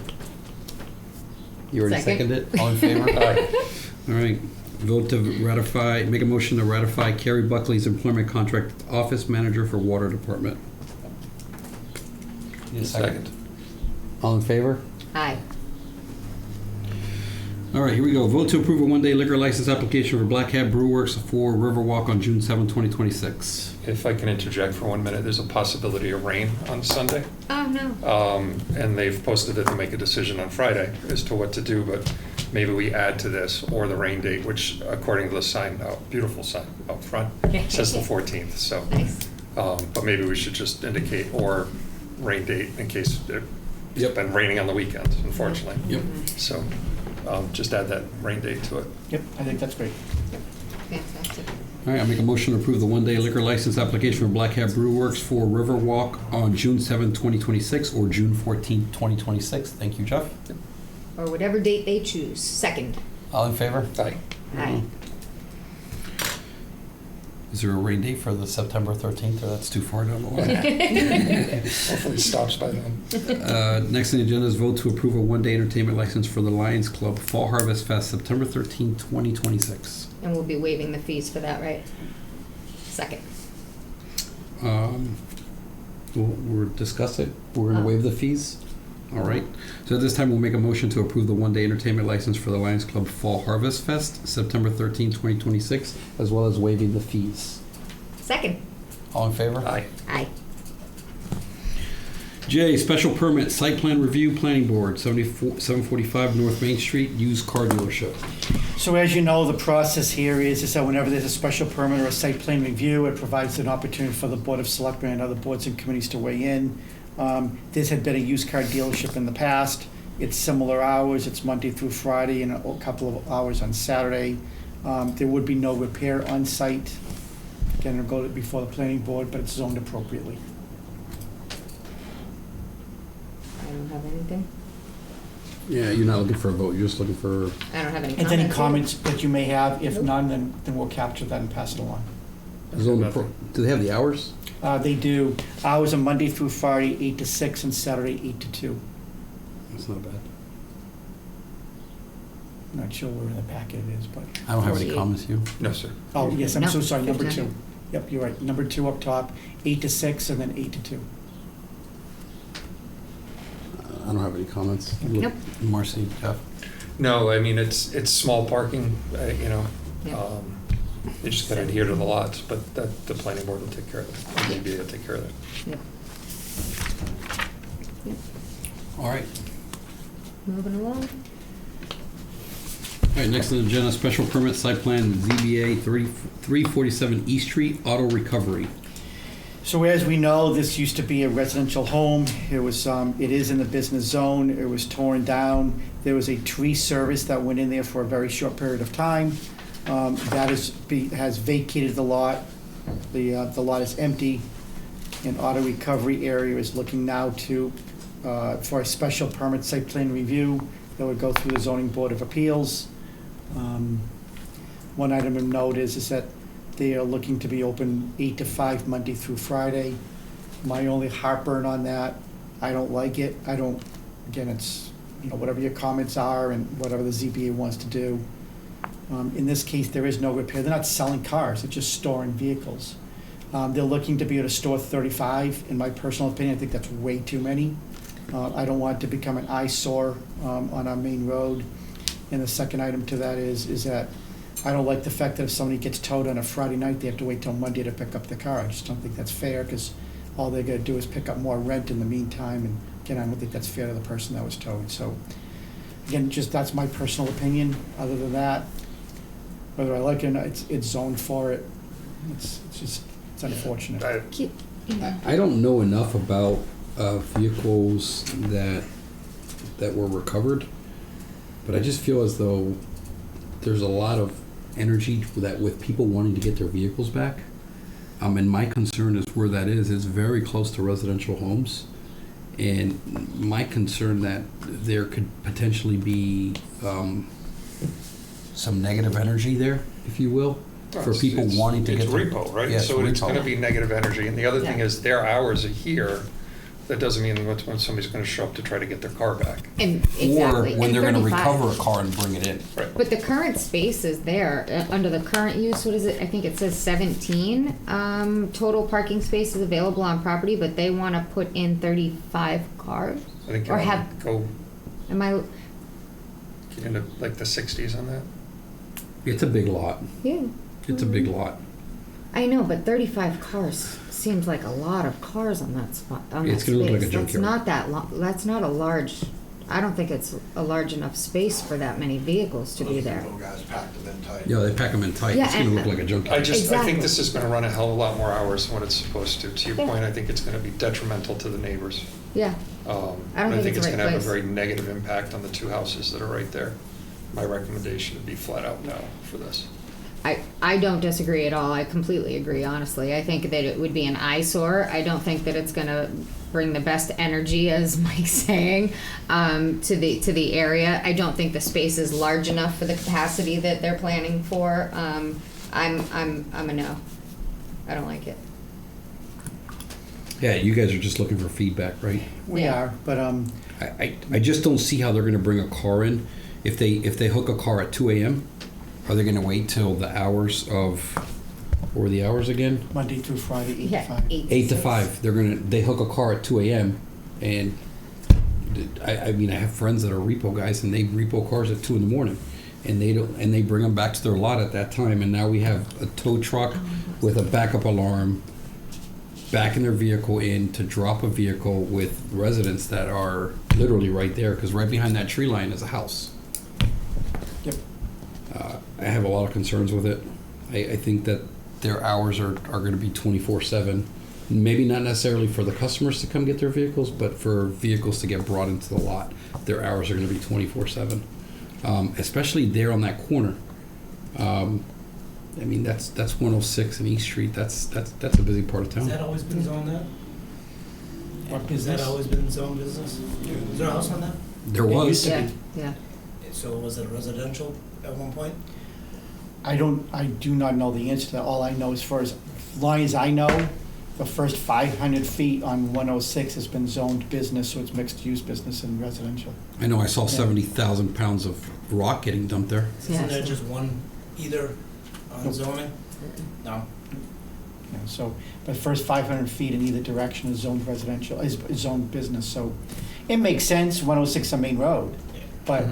You already Second. seconded it? All in favor? Aye. All right. Vote to ratify, make a motion to ratify Carrie Buckley's employment contract office manager for water department. Need a Second. All in favor? Aye. All right, here we go. Vote to approve a one-day liquor license application for Black Hat Brew Works for Riverwalk on June 7, 2026. If I can interject for 1 minute, there's a possibility of rain on Sunday. Oh, no. And they've posted that they'll make a decision on Friday as to what to do, but maybe we add to this or the rain date, which according to the sign, beautiful sign out front, says the 14th, so. Nice. But maybe we should just indicate or rain date in case it's been raining on the weekends, unfortunately. Yep. So just add that rain date to it. Yep, I think that's great. Fantastic. All right, I make a motion to approve the one-day liquor license application for Black Hat Brew Works for Riverwalk on June 7, 2026 or June 14, 2026. Thank you, Jeff. Or whatever date they choose. Second. All in favor? Aye. Aye. Is there a rain date for the September 13th, or that's too far down the line? Hopefully it stops by then. Next on the agenda is vote to approve a one-day entertainment license for the Lions Club Fall Harvest Fest, September 13, 2026. And we'll be waiving the fees for that, right? Second. We'll discuss it. We're going to waive the fees. All right. So at this time, we'll make a motion to approve the one-day entertainment license for the Lions Club Fall Harvest Fest, September 13, 2026, as well as waiving the fees. Second. All in favor? Aye. Aye. J, special permit, site plan review, planning board, 745 North Main Street, used car dealership. So as you know, the process here is that whenever there's a special permit or a site plan review, it provides an opportunity for the Board of Selectmen and other boards and committees to weigh in. This had been a used car dealership in the past. It's similar hours. It's Monday through Friday and a couple of hours on Saturday. There would be no repair on site. Again, it'll go before the planning board, but it's zoned appropriately. I don't have anything. Yeah, you're not looking for a vote, you're just looking for... I don't have any If comments. any comments that you may have, if Nope. none, then we'll capture that and pass it along. Do they have the hours? They do. Hours are Monday through Friday, 8 to 6, and Saturday, 8 to 2. That's not bad. I'm not sure where in the packet it is, but... I don't have any comments, you? No, sir. Oh, yes, I'm No, so sorry, number fifth 2. time. Yep, you're right. Number 2 up top, 8 to 6, and then 8 to 2. I don't have any comments. Nope. Marcy, Jeff? No, I mean, it's small parking, you know. Yep. You just gotta adhere to the lots, but the planning board will take care of it. Or maybe they'll take care of it. Yep. Yep. All right. Moving along. All right, next on the agenda, special permit site plan ZBA 347 East Street, auto recovery. So as we know, this used to be a residential home. It was, it is in the business zone. It was torn down. There was a tree service that went in there for a very short period of time. That has vacated the lot. The lot is empty. And auto recovery area is looking now to, for a special permit site plan review that would go through the zoning board of appeals. One item of note is that they are looking to be open 8 to 5 Monday through Friday. My only heartburn on that, I don't like it. I don't, again, it's, whatever your comments are and whatever the ZBA wants to do. In this case, there is no repair. They're not selling cars, they're just storing vehicles. They're looking to be able to store 35. In my personal opinion, I think that's way too many. I don't want it to become an eyesore on our main road. And the second item to that is that I don't like the fact that if somebody gets towed on a Friday night, they have to wait till Monday to pick up the car. I just don't think that's fair, because all they're gonna do is pick up more rent in the meantime, and again, I don't think that's fair to the person that was towed. So, again, just that's my personal opinion. Other than that, whether I like it or not, it's zoned for it. It's unfortunate. I don't know enough about vehicles that were recovered, but I just feel as though there's a lot of energy that with people wanting to get their vehicles back. And my concern is where that is. It's very close to residential homes. And my concern that there could potentially be some negative energy there, if you will, for people wanting to get their... It's repo, right? Yes, so it's repo. going to be negative energy. And the other thing Yeah. is their hours are here. That doesn't mean when somebody's going to show up to try to get their car back. And exactly. Or when and they're going to 35. recover a car and bring it in. Right. But the current space is there, under the current use, what is it, I think it says 17 total parking spaces available on property, but they want to put in 35 cars? I think Or you have, go am I, get into like the 60s on that. It's a big lot. yeah, It's a big lot. I know, but 35 cars seems like a lot of cars on that spot, on that It's space. gonna look like a That's junkyard. not that that's not a large, I don't think it's a large enough space for that many vehicles to be there. Those guys packed them in tight. Yeah, they pack them in tight. Yeah, It's going to and- look like a junkyard. I think Exactly. this is going to run a hell of a lot more hours than what it's supposed to. To your Yeah. point, I think it's going to be detrimental to the neighbors. Yeah, I don't think it's it's the going right to have a place. very negative impact on the two houses that are right there. My recommendation would be flat out no for this. I don't disagree at all. I completely agree, honestly. I think that it would be an eyesore. I don't think that it's going to bring the best energy, as Mike's saying, to the area. I don't think the space is large enough for the capacity that they're planning for. I'm a no. I don't like it. Yeah, you guys are just looking for feedback, right? We Yeah. are, but I just don't see how they're going to bring a car in. If they hook a car at 2 a.m., are they going to wait till the hours of, what were the hours again? Monday through Friday, 8 to Yeah, 5. 8 to 5. They hook a car at 2 a.m. and I mean, I have friends that are repo guys and they repo cars at 2 in the morning, and they bring them back to their lot at that time. And now we have a tow truck with a backup alarm backing their vehicle in to drop a vehicle with residents that are literally right there, because right behind that tree line is a house. Yep. I have a lot of concerns with it. I think that their hours are going to be 24/7. Maybe not necessarily for the customers to come get their vehicles, but for vehicles to get brought into the lot, their hours are going to be 24/7. Especially there on that corner. I mean, that's 106 and East Street. That's a busy part of Has town. that always been zoned that? What Has business? that always been zone business? Is there a house on that? There It was. used to Yeah, be. yeah. So was it residential at one point? I do not know the answer to that. All I know is as long as I know, the first 500 feet on 106 has been zoned business, so it's mixed-use business and residential. I know I saw 70,000 pounds of rock getting dumped there. Isn't there Yeah. just one either on Nope. zoning? No. Yeah, so, the first 500 feet in either direction is zoned residential, is zoned business, so it makes sense, 106 is a main road, but,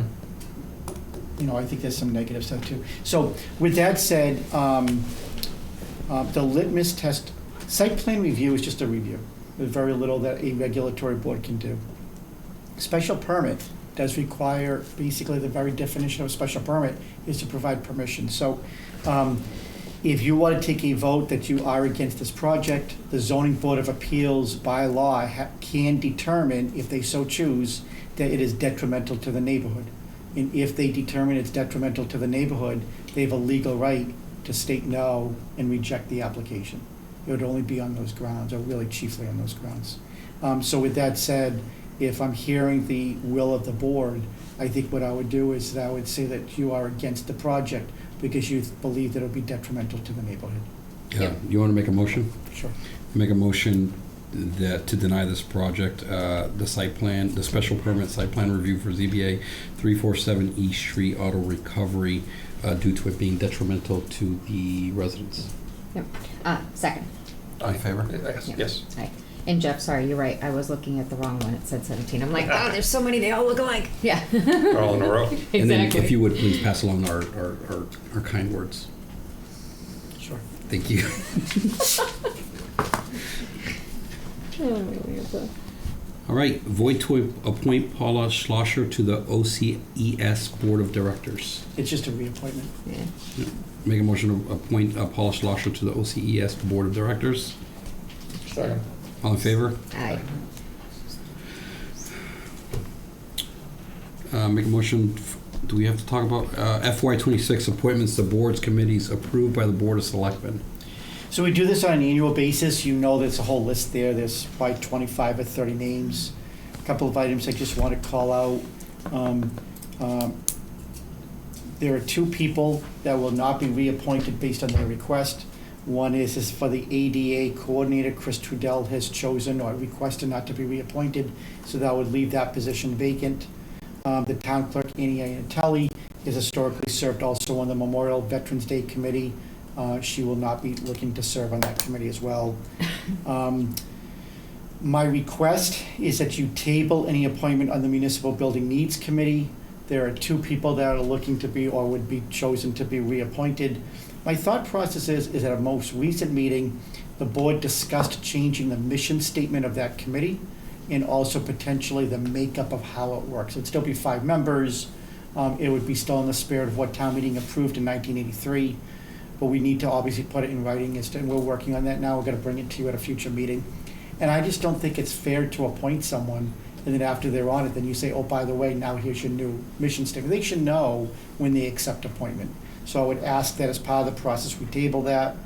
I think there's some negative stuff too. So, with that said, the litmus test, site plan review is just a review. There's very little that a regulatory board can do. Special permit does require, basically, the very definition of a special permit is to provide permission. So, If you want to take a vote that you are against this project, the zoning board of appeals by law can determine, if they so choose, that it is detrimental to the neighborhood. And if they determine it's detrimental to the neighborhood, they have a legal right to state no and reject the application. It would only be on those grounds, or really chiefly on those grounds. So with that said, if I'm hearing the will of the board, I think what I would do is that I would say that you are against the project because you believe that it would be detrimental to the neighborhood. Yeah. You want to make a motion? Sure. Make a motion that to deny this project, the site plan, the special permit site plan review for ZBA 347 East Street Auto Recovery due to it being detrimental to the residents. Yep. Second. All in favor? Yep. Yes. Aye. And Jeff, sorry, you're right. I was looking at the wrong one. It said 17. I'm like, oh, there's so many. They all look alike. Yeah. They're all in a row. Exactly. And then if you would please pass along our kind words. Sure. Thank you. All right, void to appoint Paula Schlosser to the OCES Board of Directors. It's just a reappointment. Yeah. Make a motion to appoint Paula Schlosser to the OCES Board of Directors. Second. All in favor? Aye. Make a motion, do we have to talk about FY26 appointments to boards, committees approved by the Board of Selectmen? So we do this on an annual basis. You know there's a whole list there. There's probably 25 or 30 names. A couple of items I just want to call out. There are two people that will not be reappointed based on their request. One is for the ADA coordinator. Chris Trudell has chosen or requested not to be reappointed, so that would leave that position vacant. The town clerk, Annie Iannatelli, has historically served also on the Memorial Veterans Day Committee. She will not be looking to serve on that committee as well. My request is that you table any appointment on the Municipal Building Needs Committee. There are two people that are looking to be or would be chosen to be reappointed. My thought process is at a most recent meeting, the board discussed changing the mission statement of that committee and also potentially the makeup of how it works. It'd still be 5 members. It would be still in the spirit of what town meeting approved in 1983. But we need to obviously put it in writing, and we're working on that now. We're going to bring it to you at a future meeting. And I just don't think it's fair to appoint someone, and then after they're on it, then you say, oh, by the way, now here's your new mission statement. They should know when they accept appointment. So I would ask that as part of the process, we table that.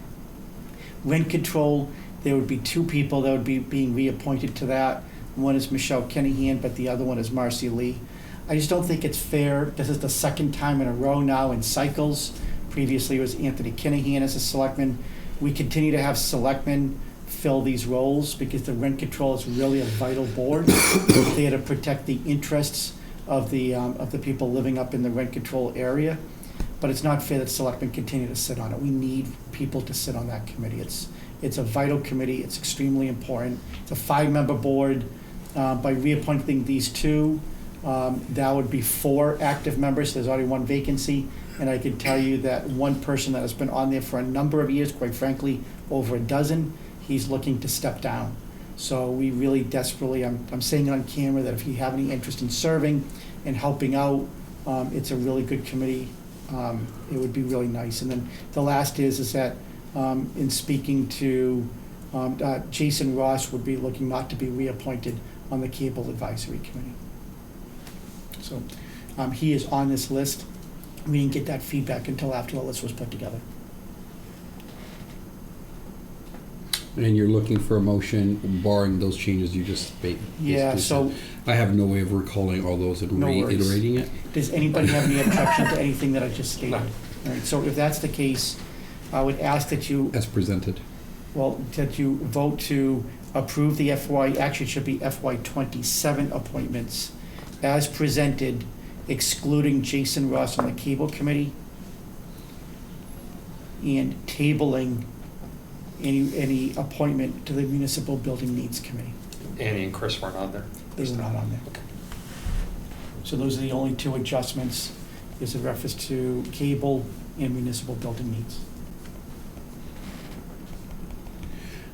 Rent control, there would be 2 people that would be being reappointed to that. One is Michelle Kennehan, but the other one is Marcy Lee. I just don't think it's fair. This is the second time in a row now in cycles. Previously, it was Anthony Kennehan as a selectman. We continue to have selectmen fill these roles because the rent control is really a vital board. They had to protect the interests of the people living up in the rent control area. But it's not fair that selectmen continue to sit on it. We need people to sit on that committee. It's a vital committee. It's extremely important. It's a 5-member board. By reappointing these 2, that would be 4 active members. There's already 1 vacancy. And I can tell you that one person that has been on there for a number of years, quite frankly, over a dozen, he's looking to step down. So we really desperately, I'm saying it on camera, that if you have any interest in serving and helping out, it's a really good committee. It would be really nice. And then the last is that in speaking to Jason Ross would be looking not to be reappointed on the Cable Advisory Committee. So he is on this list. We didn't get that feedback until after the list was put together. And you're looking for a motion barring those changes you just made? Yeah, so I have no way of recalling all those and No worries. reiterating it. Does anybody have any objection to anything that I just stated? No. All right, so if that's the case, I would ask that you, As presented. well, that you vote to approve the actually it should be FY27 appointments as presented, excluding Jason Ross on the Cable Committee and tabling any appointment to the Municipal Building Needs Committee. Annie and Chris weren't on there. They were not on there. Okay. So those are the only 2 adjustments. There's a reference to cable and municipal building needs.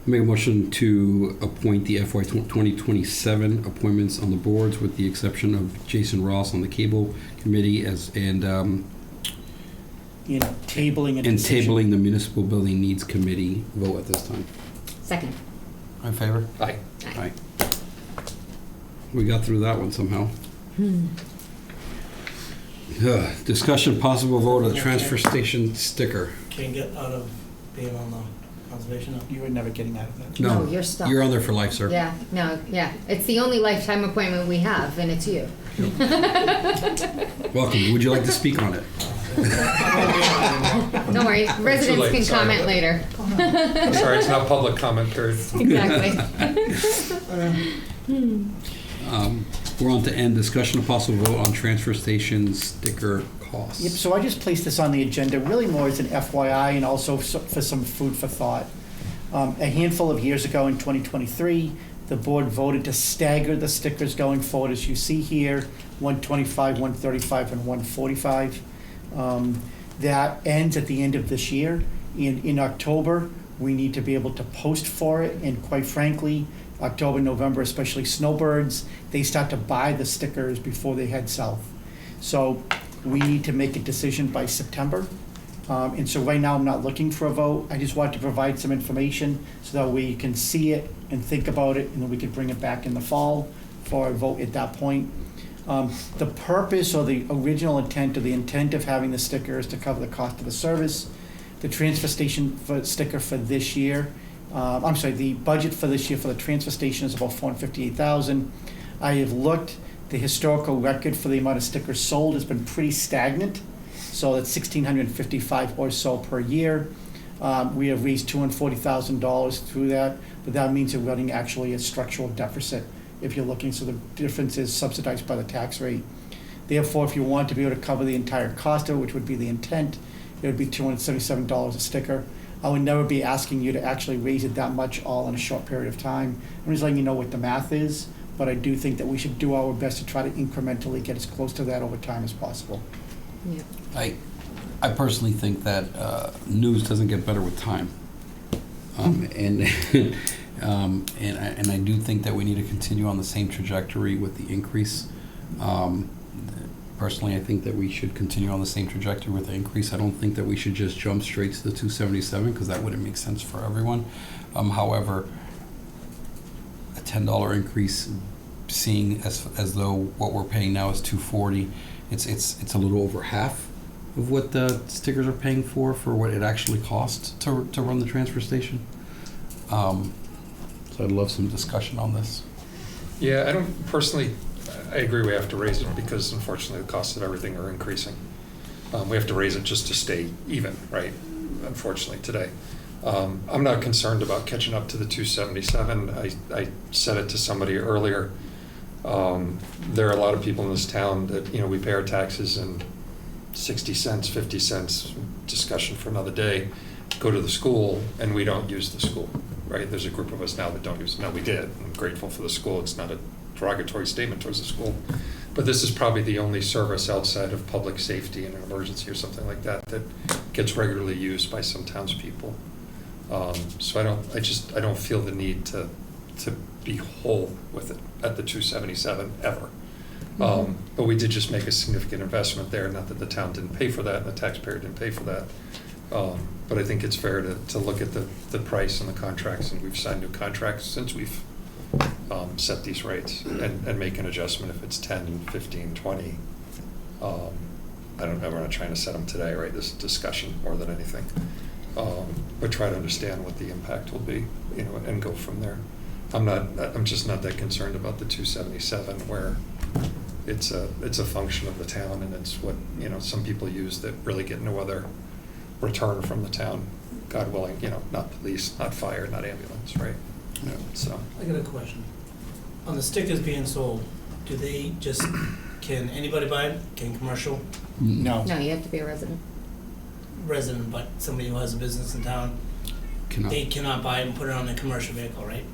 Make a motion to appoint the FY 2027 appointments on the boards with the exception of Jason Ross on the Cable Committee in tabling a In decision. tabling the municipal building needs committee vote at this time. Second. In favor? Aye. Aye. We got through that one somehow. Discussion possible vote of the transfer station sticker. Can't get out of being on the conservation. You were never getting out of that. No, you're stuck. You're on there for life, sir. Yeah, no, yeah. It's the only lifetime appointment we have, and it's you. Welcome. Would you like to speak on it? Don't worry, residents late, can sorry. comment later. I'm sorry, it's not public comment period. Exactly. Uh, We're on to end discussion of possible vote on transfer station sticker costs. Yep, so I just placed this on the agenda really more as an FYI and also for some food for thought. A handful of years ago in 2023, the board voted to stagger the stickers going forward, as you see here, 125, 135, and 145. That ends at the end of this year. In October, we need to be able to post for it, and quite frankly, October, November, especially snowbirds, they start to buy the stickers before they head south. So we need to make a decision by September. And so right now, I'm not looking for a vote. I just want to provide some information so that we can see it and think about it, and then we can bring it back in the fall for a vote at that point. The purpose or the original intent or the intent of having the sticker is to cover the cost of the service. The transfer station sticker for this year, the budget for this year for the transfer station is about $458,000. I have looked, the historical record for the amount of stickers sold has been pretty stagnant. So that's $1,655 or so per year. We have raised $240,000 through that, but that means we're running actually a structural deficit if you're looking, so the difference is subsidized by the tax rate. Therefore, if you want to be able to cover the entire cost of it, which would be the intent, it would be $277 a sticker. I would never be asking you to actually raise it that much all in a short period of time. I'm just letting you know what the math is, but I do think that we should do our best to try to incrementally get as close to that over time as possible. Yeah. I personally think that news doesn't get better with time, and I do think that we need to continue on the same trajectory with the increase. Personally, I think that we should continue on the same trajectory with the increase. I don't think that we should just jump straight to the 277 because that wouldn't make sense for everyone. However, a $10 increase, seeing as though what we're paying now is $240, it's a little over half of what the stickers are paying for what it actually costs to run the transfer station. So I'd love some discussion on this. Yeah, I agree we have to raise it because unfortunately the costs of everything are increasing. We have to raise it just to stay even, right? Unfortunately today. I'm not concerned about catching up to the 277. I said it to somebody earlier. There are a lot of people in this town that, we pay our taxes and 60 cents, 50 cents, discussion for another day, go to the school and we don't use the school, right? There's a group of us now that don't use it. Now we did. I'm grateful for the school. It's not a derogatory statement towards the school. But this is probably the only service outside of public safety in an emergency or something like that that gets regularly used by some townspeople. So I don't feel the need to be whole with it at the 277 ever. But we did just make a significant investment there, not that the town didn't pay for that and the taxpayer didn't pay for that. But I think it's fair to look at the price and the contracts, and we've signed new contracts since we've set these rates and make an adjustment if it's 10, 15, 20. I don't know, we're not trying to set them today, right? This discussion more than anything. But try to understand what the impact will be, and go from there. I'm just not that concerned about the 277 where it's a function of the town and it's what, some people use that really get no other return from the town, God willing, not police, not fire, not ambulance, right? Yeah. So. I got a question. On the stickers being sold, can anybody buy it? Can commercial No. No, you have to be a resident. resident, but somebody who has a business in town, they cannot buy it and put it on a commercial vehicle, right?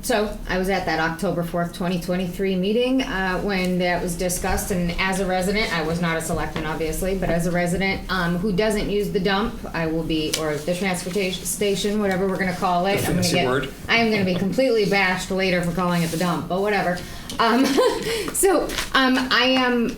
So I was at that October 4th, 2023 meeting when that was discussed, and as a resident, I was not a selectman obviously, but as a resident who doesn't use the dump, I will be, or the transportation station, whatever we're going to call it. I am going to be completely bashed later for calling it the dump, but whatever. I am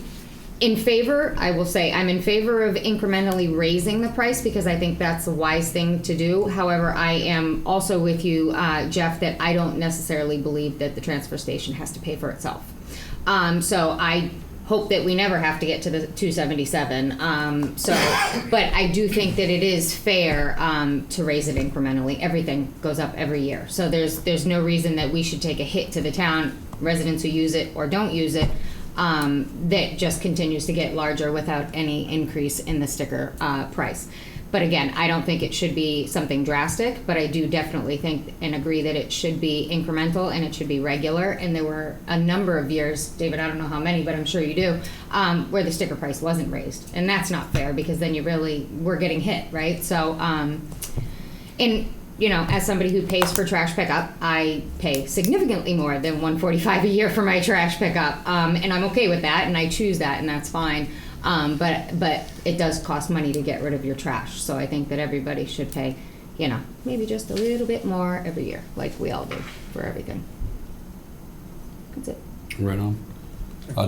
in favor, I will say, I'm in favor of incrementally raising the price because I think that's a wise thing to do. However, I am also with you, Jeff, that I don't necessarily believe that the transfer station has to pay for itself. So I hope that we never have to get to the 277. But I do think that it is fair to raise it incrementally. Everything goes up every year. So there's no reason that we should take a hit to the town, residents who use it or don't use it, that just continues to get larger without any increase in the sticker price. But again, I don't think it should be something drastic, but I do definitely think and agree that it should be incremental and it should be regular. And there were a number of years, David, I don't know how many, but I'm sure you do, where the sticker price wasn't raised. And that's not fair because then we're getting hit, right? So, and you know, as somebody who pays for trash pickup, I pay significantly more than $145 a year for my trash pickup. And I'm okay with that and I choose that and that's fine. But it does cost money to get rid of your trash. So I think that everybody should pay, you know, maybe just a little bit more every year, like we all do for everything. That's it. Right on.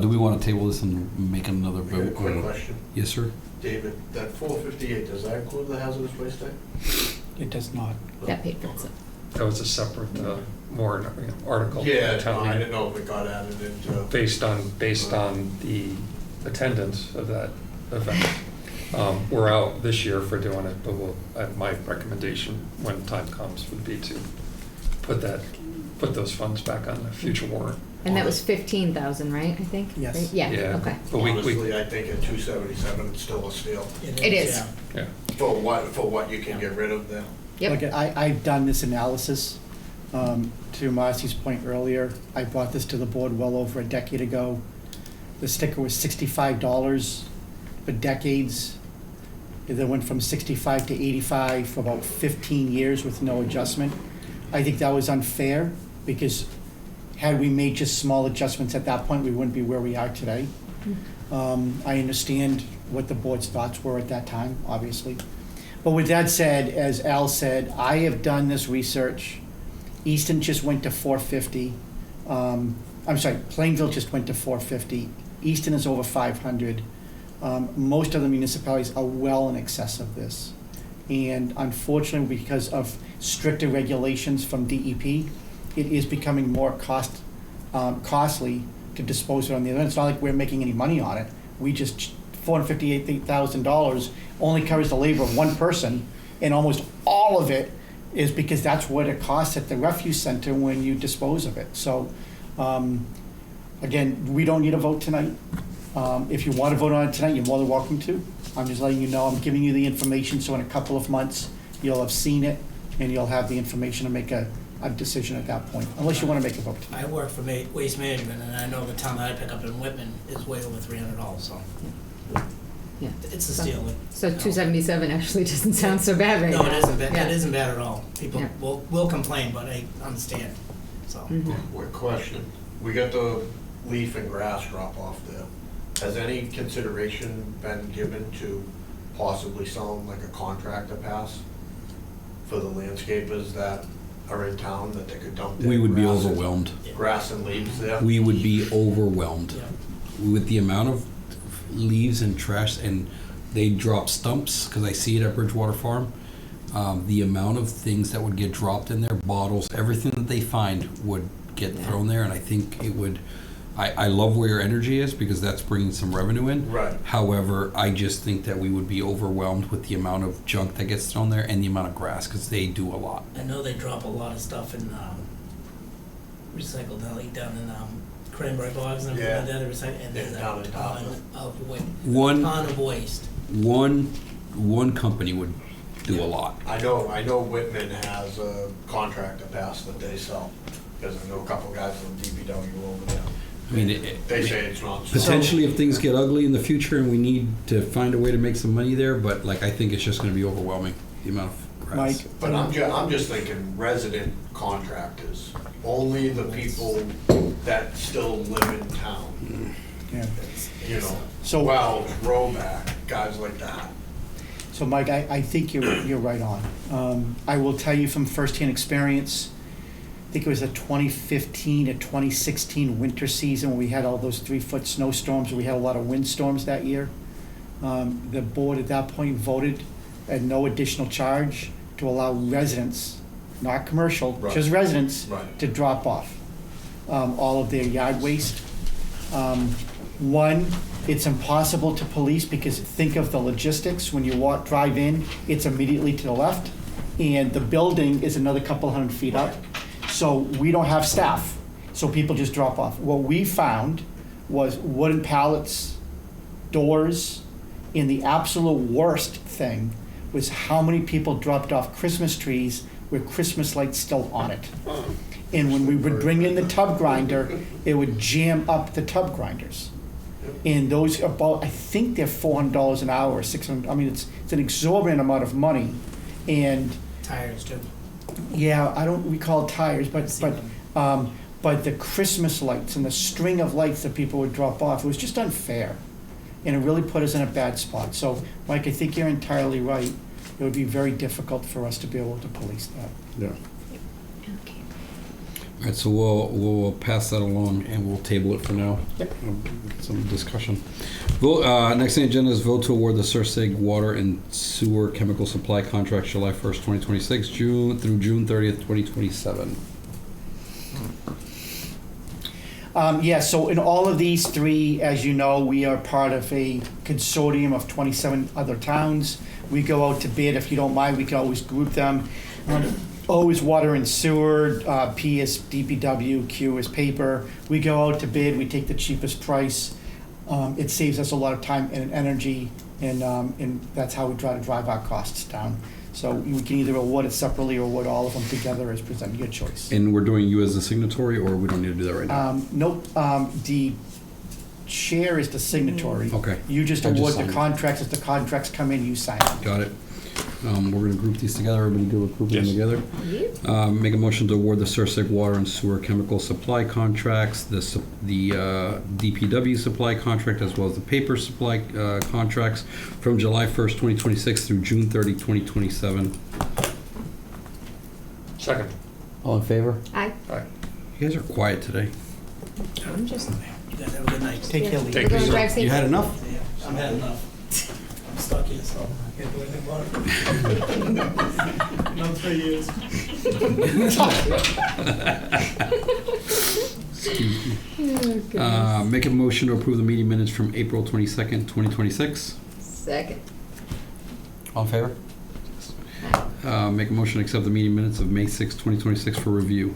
Do we want to table this and make another vote? Quick question. Yes, sir. David, that 458, does that include the hazardous waste tank? It does not. That paid for itself. That was a separate warrant article. Yeah, Town I meeting. didn't know if it got added into. Based on the attendance of that event. We're out this year for doing it, but my recommendation when time comes would be to put those funds back on the future warrant. And that was 15,000, right? I think. Yes. Right? Yeah. Yeah. Okay. But Honestly, I think at 277, it's still a steal. It is. Yeah. For what you can get rid of there. Yep. Look, I've done this analysis. To Marcy's point earlier, I brought this to the board well over a decade ago. The sticker was $65 for decades. It then went from 65 to 85 for about 15 years with no adjustment. I think that was unfair because had we made just small adjustments at that point, we wouldn't be where we are today. I understand what the board's thoughts were at that time, obviously. But with that said, as Al said, I have done this research. Easton just went to 450. I'm sorry, Plainville just went to 450. Easton is over 500. Most of the municipalities are well in excess of this. And unfortunately, because of stricter regulations from DEP, it is becoming more costly to dispose it on the other end. It's not like we're making any money on it. We just, $458,000 only covers the labor of one person, and almost all of it is because that's what it costs at the refuse center when you dispose of it. So, again, we don't need a vote tonight. If you want to vote on it tonight, you're more than welcome to. I'm just letting you know, I'm giving you the information, so in a couple of months, you'll have seen it, and you'll have the information to make a decision at that point, unless you want to make a vote. I work for Waste Management, and I know the town that I pick up in Whitman is way over $300, so Yeah. it's a steal. So 277 actually doesn't sound so bad right now. No, it isn't bad, Yeah. it isn't bad at all. People Yeah. will complain, but I understand, so. Mhm. Quick question. We got the leaf and grass drop off there. Has any consideration been given to possibly selling like a contractor pass for the landscapers that are in town, that they could dump their We would be grass and- overwhelmed. Grass and leaves there? We would be overwhelmed Yeah. with the amount of leaves and trash, and they drop stumps, because I see it at Bridgewater Farm. The amount of things that would get dropped in there, bottles, everything that they find would get thrown there, and I think it would, I love where your energy is, because that's bringing some revenue in. Right. However, I just think that we would be overwhelmed with the amount of junk that gets thrown there and the amount of grass, because they do a lot. I know they drop a lot of stuff in recycled deli down in cranberry bogs and everything like that, they recycle, and there's Down a in ton Dartmouth. of waste. One- Ton of waste. One company would do a lot. I know Whitman has a contractor pass that they sell, because I know a couple guys from DPW over there. I mean, They say it's not. potentially if things get ugly in the future and we need to find a way to make some money there, but like I think it's just going to be overwhelming, the amount of grass. Mike? But I'm just thinking resident contractors, only the people that still live in town. Yeah. You know, So- Wells, Roback, guys like that. So, Mike, I think you're right on. I will tell you from firsthand experience, think it was a 2015 to 2016 winter season when we had all those 3-foot snowstorms, we had a lot of windstorms that year. The board at that point voted at no additional charge to allow residents, not commercial, Right. just residents, Right. to drop off all of their yard waste. One, it's impossible to police because think of the logistics. When you drive in, it's immediately to the left, and the building is another couple hundred feet up. So we don't have staff, so people just drop off. What we found was wooden pallets, doors, and the absolute worst thing was how many people dropped off Christmas trees with Christmas lights still on it. And when we would bring in the tub grinder, it would jam up the tub grinders. And those about, I think they're $400 an hour, $600. I mean, it's an exorbitant amount of money. And Tires too. yeah, I don't recall tires, See them. but the Christmas lights and the string of lights that people would drop off, it was just unfair. And it really put us in a bad spot. So, Mike, I think you're entirely right. It would be very difficult for us to be able to police that. Yeah. Okay. All right, so we'll pass that along and we'll table it for now. Yep. Some discussion. Vote, next on the agenda is vote to award the Sursig Water and Sewer Chemical Supply Contract July 1st, 2026, through June 30th, 2027. Yeah, so in all of these three, as you know, we are part of a consortium of 27 other towns. We go out to bid. If you don't mind, we can always group them. O is water and sewer, P is DPW, Q is paper. We go out to bid, we take the cheapest price. It saves us a lot of time and energy, and that's how we try to drive our costs down. So we can either award it separately or award all of them together as presented, your choice. And we're doing you as the signatory, or we don't need to do that right now? Nope, the chair is the signatory. Okay. You just I just award signed the it. contracts, as the contracts come in, you sign them. Got it. We're gonna group these together. Everybody good with grouping them Yes. together? Make a motion to award the Sursig Water and Sewer Chemical Supply Contracts, the DPW supply contract, as well as the paper supply contracts from July 1st, 2026 through June 30, 2027. Second. All in favor? Aye. You guys are quiet today. I'm just. You guys have a good night. Take care, Lee. Take We're going care. to drive safe. You had enough? Yeah, I'm had enough. I'm stuck here, so I can't do anything about it. Another 3 years. Make a motion to approve the meeting minutes from April 22nd, 2026. Second. All in favor? Make a motion to accept the meeting minutes of May 6th, 2026 for review.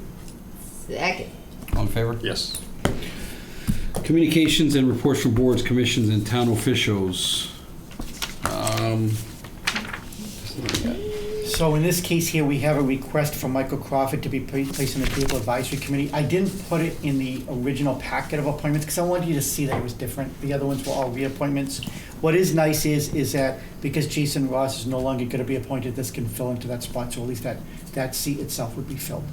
Second. All in favor? Yes. Communications and reports from boards, commissions, and town officials. So in this case here, we have a request from Michael Crawford to be placed on the Cable Advisory Committee. I didn't put it in the original packet of appointments because I wanted you to see that it was different. The other ones were all reappointments. What is nice is that because Jason Ross is no longer going to be appointed, this can fill into that spot, so at least that seat itself would be filled.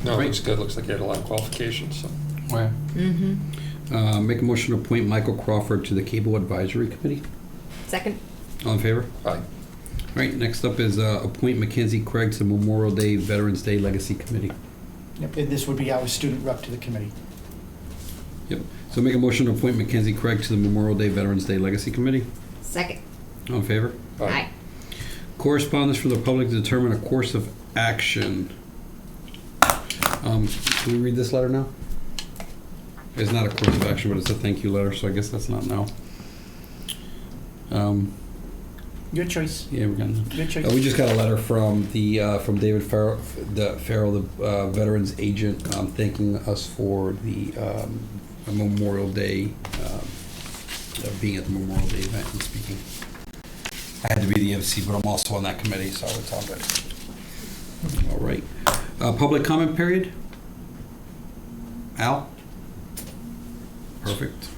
No, it Great. looks good. Looks like you had a lot of qualifications, so. Mm-hmm. Make a motion to appoint Michael Crawford to the Cable Advisory Committee. Second. All in favor? Aye. All right, next up is appoint Mackenzie Craig to the Memorial Day Veterans Day Legacy Committee. Yep, and this would be our student rep to the committee. Yep. So make a motion to appoint Mackenzie Craig to the Memorial Day Veterans Day Legacy Committee. Second. All in favor? Aye. Correspondence from the public to determine a course of action. Can we read this letter now? It's not a course of action, but it's a thank you letter, so I guess that's not now. Your choice. Yeah, we're gonna. Your choice. We just got a letter from from David Farrell, the veterans agent, thanking us for the Memorial Day, being at the Memorial Day event and speaking. I had to be the MC, but I'm also on that committee, so it's all good. All right. Public comment period. Al. Perfect.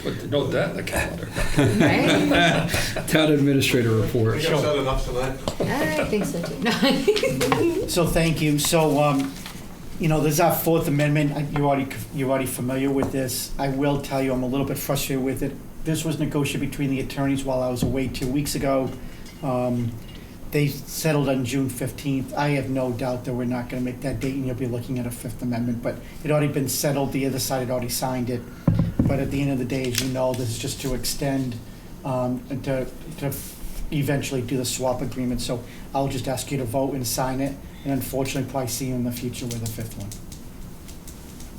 But note that in the calendar. Right? Town administrator report. We got enough tonight. I think so too. No. So thank you. So, there's our Fourth Amendment. You're already familiar with this. I will tell you, I'm a little bit frustrated with it. This was negotiated between the attorneys while I was away 2 weeks ago. They settled on June 15th. I have no doubt that we're not going to make that date, and you'll be looking at a Fifth Amendment, but it had already been settled. The other side had already signed it. But at the end of the day, as you know, this is just to extend, and to eventually do the swap agreement. So I'll just ask you to vote and sign it, and unfortunately, probably see you in the future with a fifth one.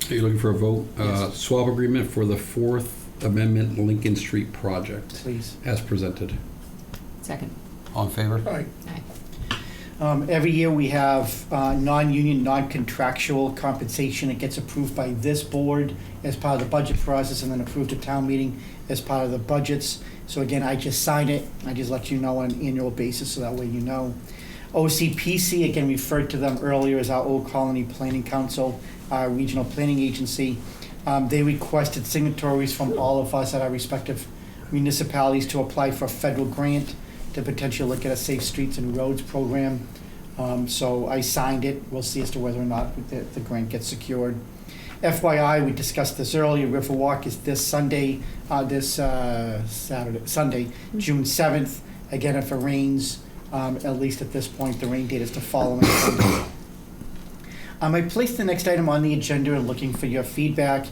Are you looking for a vote? Yes. Swap agreement for the Fourth Amendment Lincoln Street project. Please. As presented. Second. All in favor? Aye. Aye. Every year we have non-union, non-contractual compensation. It gets approved by this board as part of the budget process and then approved at town meeting as part of the budgets. So again, I just sign it. I just let you know on an annual basis so that way you know. OCPC, again, referred to them earlier as our Old Colony Planning Council, our regional planning agency. They requested signatories from all of us at our respective municipalities to apply for a federal grant to potentially look at a Safe Streets and Roads program. So I signed it. We'll see as to whether or not the grant gets secured. FYI, we discussed this earlier, Riverwalk is this Sunday, Sunday, June 7th. Again, if it rains, at least at this point, the rain date is the following Sunday. I placed the next item on the agenda and looking for your feedback.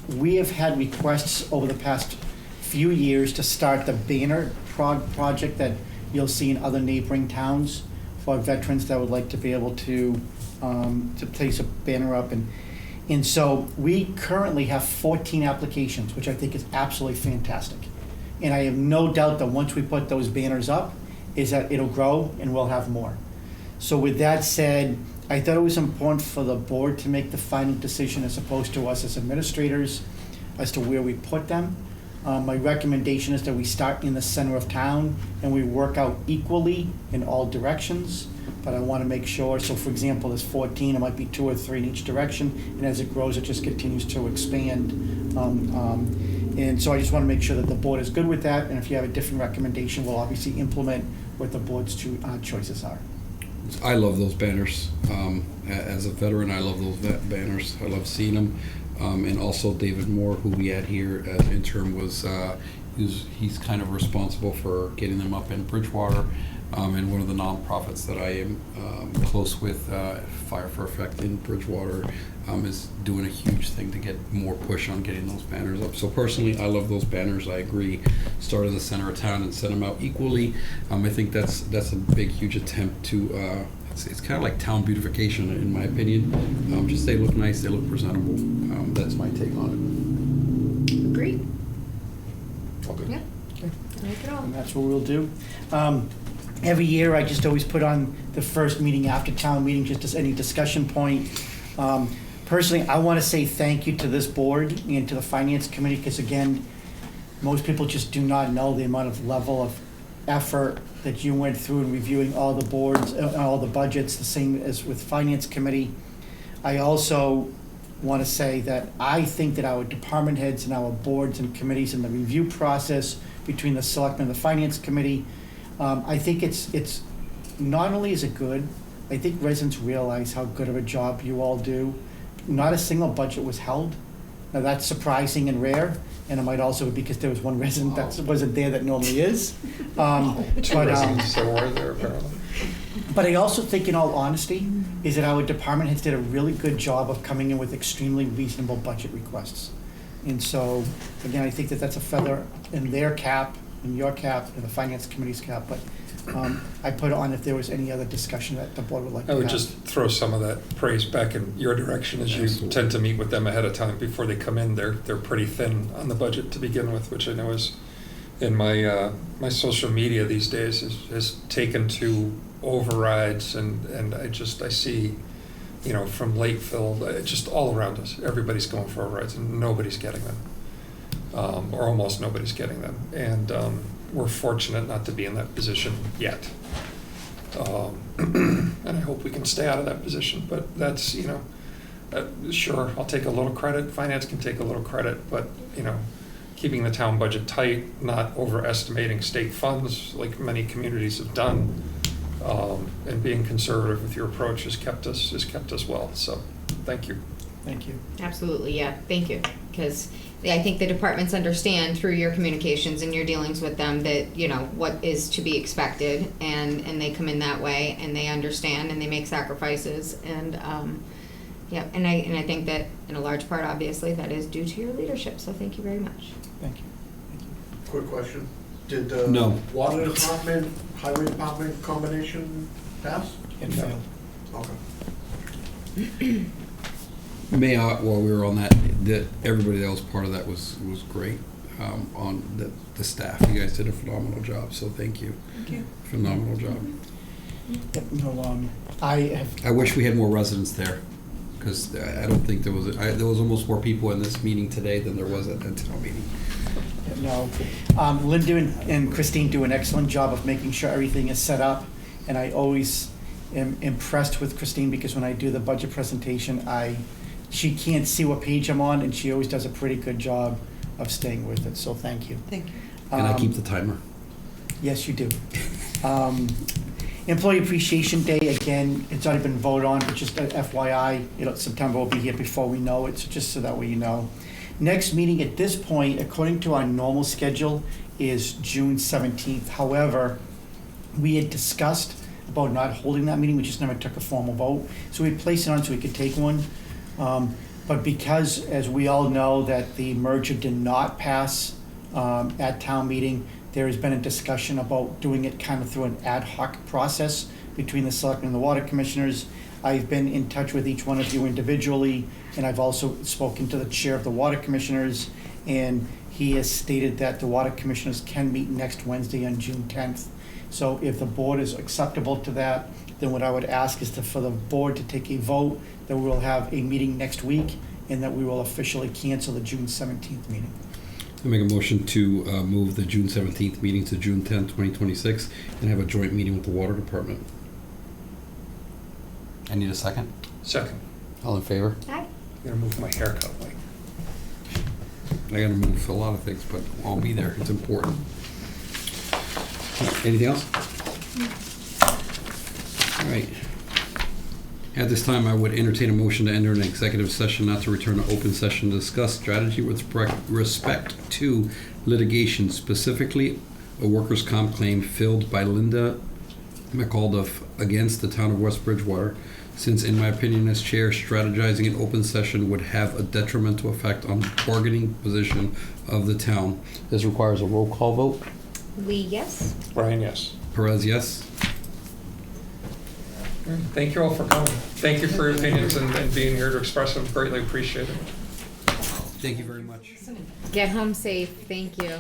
We have had requests over the past few years to start the banner project that you'll see in other neighboring towns for veterans that would like to be able to place a banner up. And so we currently have 14 applications, which I think is absolutely fantastic. And I have no doubt that once we put those banners up, is that it'll grow and we'll have more. So with that said, I thought it was important for the board to make the final decision as opposed to us as administrators as to where we put them. My recommendation is that we start in the center of town and we work out equally in all directions, but I want to make sure, so for example, there's 14, it might be 2 or 3 in each direction, and as it grows, it just continues to expand. And so I just want to make sure that the board is good with that, and if you have a different recommendation, we'll obviously implement what the board's choices are. I love those banners. As a veteran, I love those banners. I love seeing them. And also David Moore, who we had here as interim, he's kind of responsible for getting them up in Bridgewater. And one of the nonprofits that I am close with, Fire for Effect in Bridgewater, is doing a huge thing to get more push on getting those banners up. So personally, I love those banners. I agree. Start in the center of town and set them out equally. I think that's a big, huge attempt to. It's kind of like town beautification, in my opinion. Just they look nice, they look presentable. That's my take on it. Agreed. Okay. Yeah. Like it all. And that's what we'll do. Every year, I just always put on the first meeting after town meeting, just as any discussion point. Personally, I want to say thank you to this board and to the finance committee, because again, most people just do not know the amount of level of effort that you went through in reviewing all the boards, all the budgets, the same as with finance committee. I also want to say that I think that our department heads and our boards and committees in the review process between the selectmen and the finance committee, I think it's not only is it good, I think residents realize how good of a job you all do. Not a single budget was held. Now that's surprising and rare, and it might also be because there was one resident that wasn't there that normally is. Two residents that were there, apparently. But I also think, in all honesty, is that our department heads did a really good job of coming in with extremely reasonable budget requests. And so, again, I think that that's a feather in their cap, in your cap, in the finance committee's cap, but I put on if there was any other discussion that the board would like to I have. would just throw some of that praise back in your direction, as you Absolutely. tend to meet with them ahead of time before they come in. They're pretty thin on the budget to begin with, which I know is in my my social media these days has taken to overrides, and I see, you know, from Lakeville, just all around us, everybody's going for overrides and nobody's getting them, or almost nobody's getting them, and we're fortunate not to be in that position yet. And I hope we can stay out of that position, but that's, you know, sure, I'll take a little credit, finance can take a little credit, but, you know, keeping the town budget tight, not overestimating state funds like many communities have done, and being conservative with your approach has kept us well, so thank you. Thank you. Absolutely, yeah, thank you. Because I think the departments understand through your communications and your dealings with them that, you know, what is to be expected, and they come in that way, and they understand, and they make sacrifices, and, yeah, and I think that in a large part, obviously, that is due to your leadership, so thank you very much. Thank you. Quick question. Did the No. water department, highway department combination pass? It failed. Okay. May I, while we were on that, everybody that was part of that was great, on the staff. You guys did a phenomenal job, so thank you. Thank you. Phenomenal job. Yep, no, I wish we had more residents there, because I don't think there was almost more people in this meeting today than there was at that town meeting. No. Linda and Christine do an excellent job of making sure everything is set up, and I always am impressed with Christine, because when I do the budget presentation, she can't see what page I'm on, and she always does a pretty good job of staying with it, so thank you. Thank you. And I keep the timer. Yes, you do. Employee Appreciation Day, again, it's already been voted on, but just FYI, September will be here before we know it, so just so that way you know. Next meeting at this point, according to our normal schedule, is June 17th. However, we had discussed about not holding that meeting, we just never took a formal vote. So we placed it on so we could take one. But because, as we all know, that the merger did not pass at town meeting, there has been a discussion about doing it kind of through an ad hoc process between the Selectmen and the Water Commissioners. I've been in touch with each one of you individually, and I've also spoken to the Chair of the Water Commissioners, and he has stated that the Water Commissioners can meet next Wednesday on June 10th. So if the board is acceptable to that, then what I would ask is for the board to take a vote that we will have a meeting next week, and that we will officially cancel the June 17th meeting. I make a motion to move the June 17th meeting to June 10th, 2026, and have a joint meeting with the Water Department. I need a second. Second. All in favor? Hi. I'm gonna move my haircut, like. I gotta move a lot of things, but I'll be there. It's important. Anything else? All right. At this time, I would entertain a motion to enter an executive session, not to return to open session, to discuss strategy with respect to litigation, specifically a workers' comp claim filed by Linda McAuliffe against the town of West Bridgewater, since in my opinion as chair, strategizing in open session would have a detrimental effect on the bargaining position of the town. This requires a roll call vote. Lee, yes? Brian, yes. Perez, yes. Thank you all for coming. Thank you for your opinions and being here to express them. Greatly appreciate it. Thank you very much. Get home safe, thank you.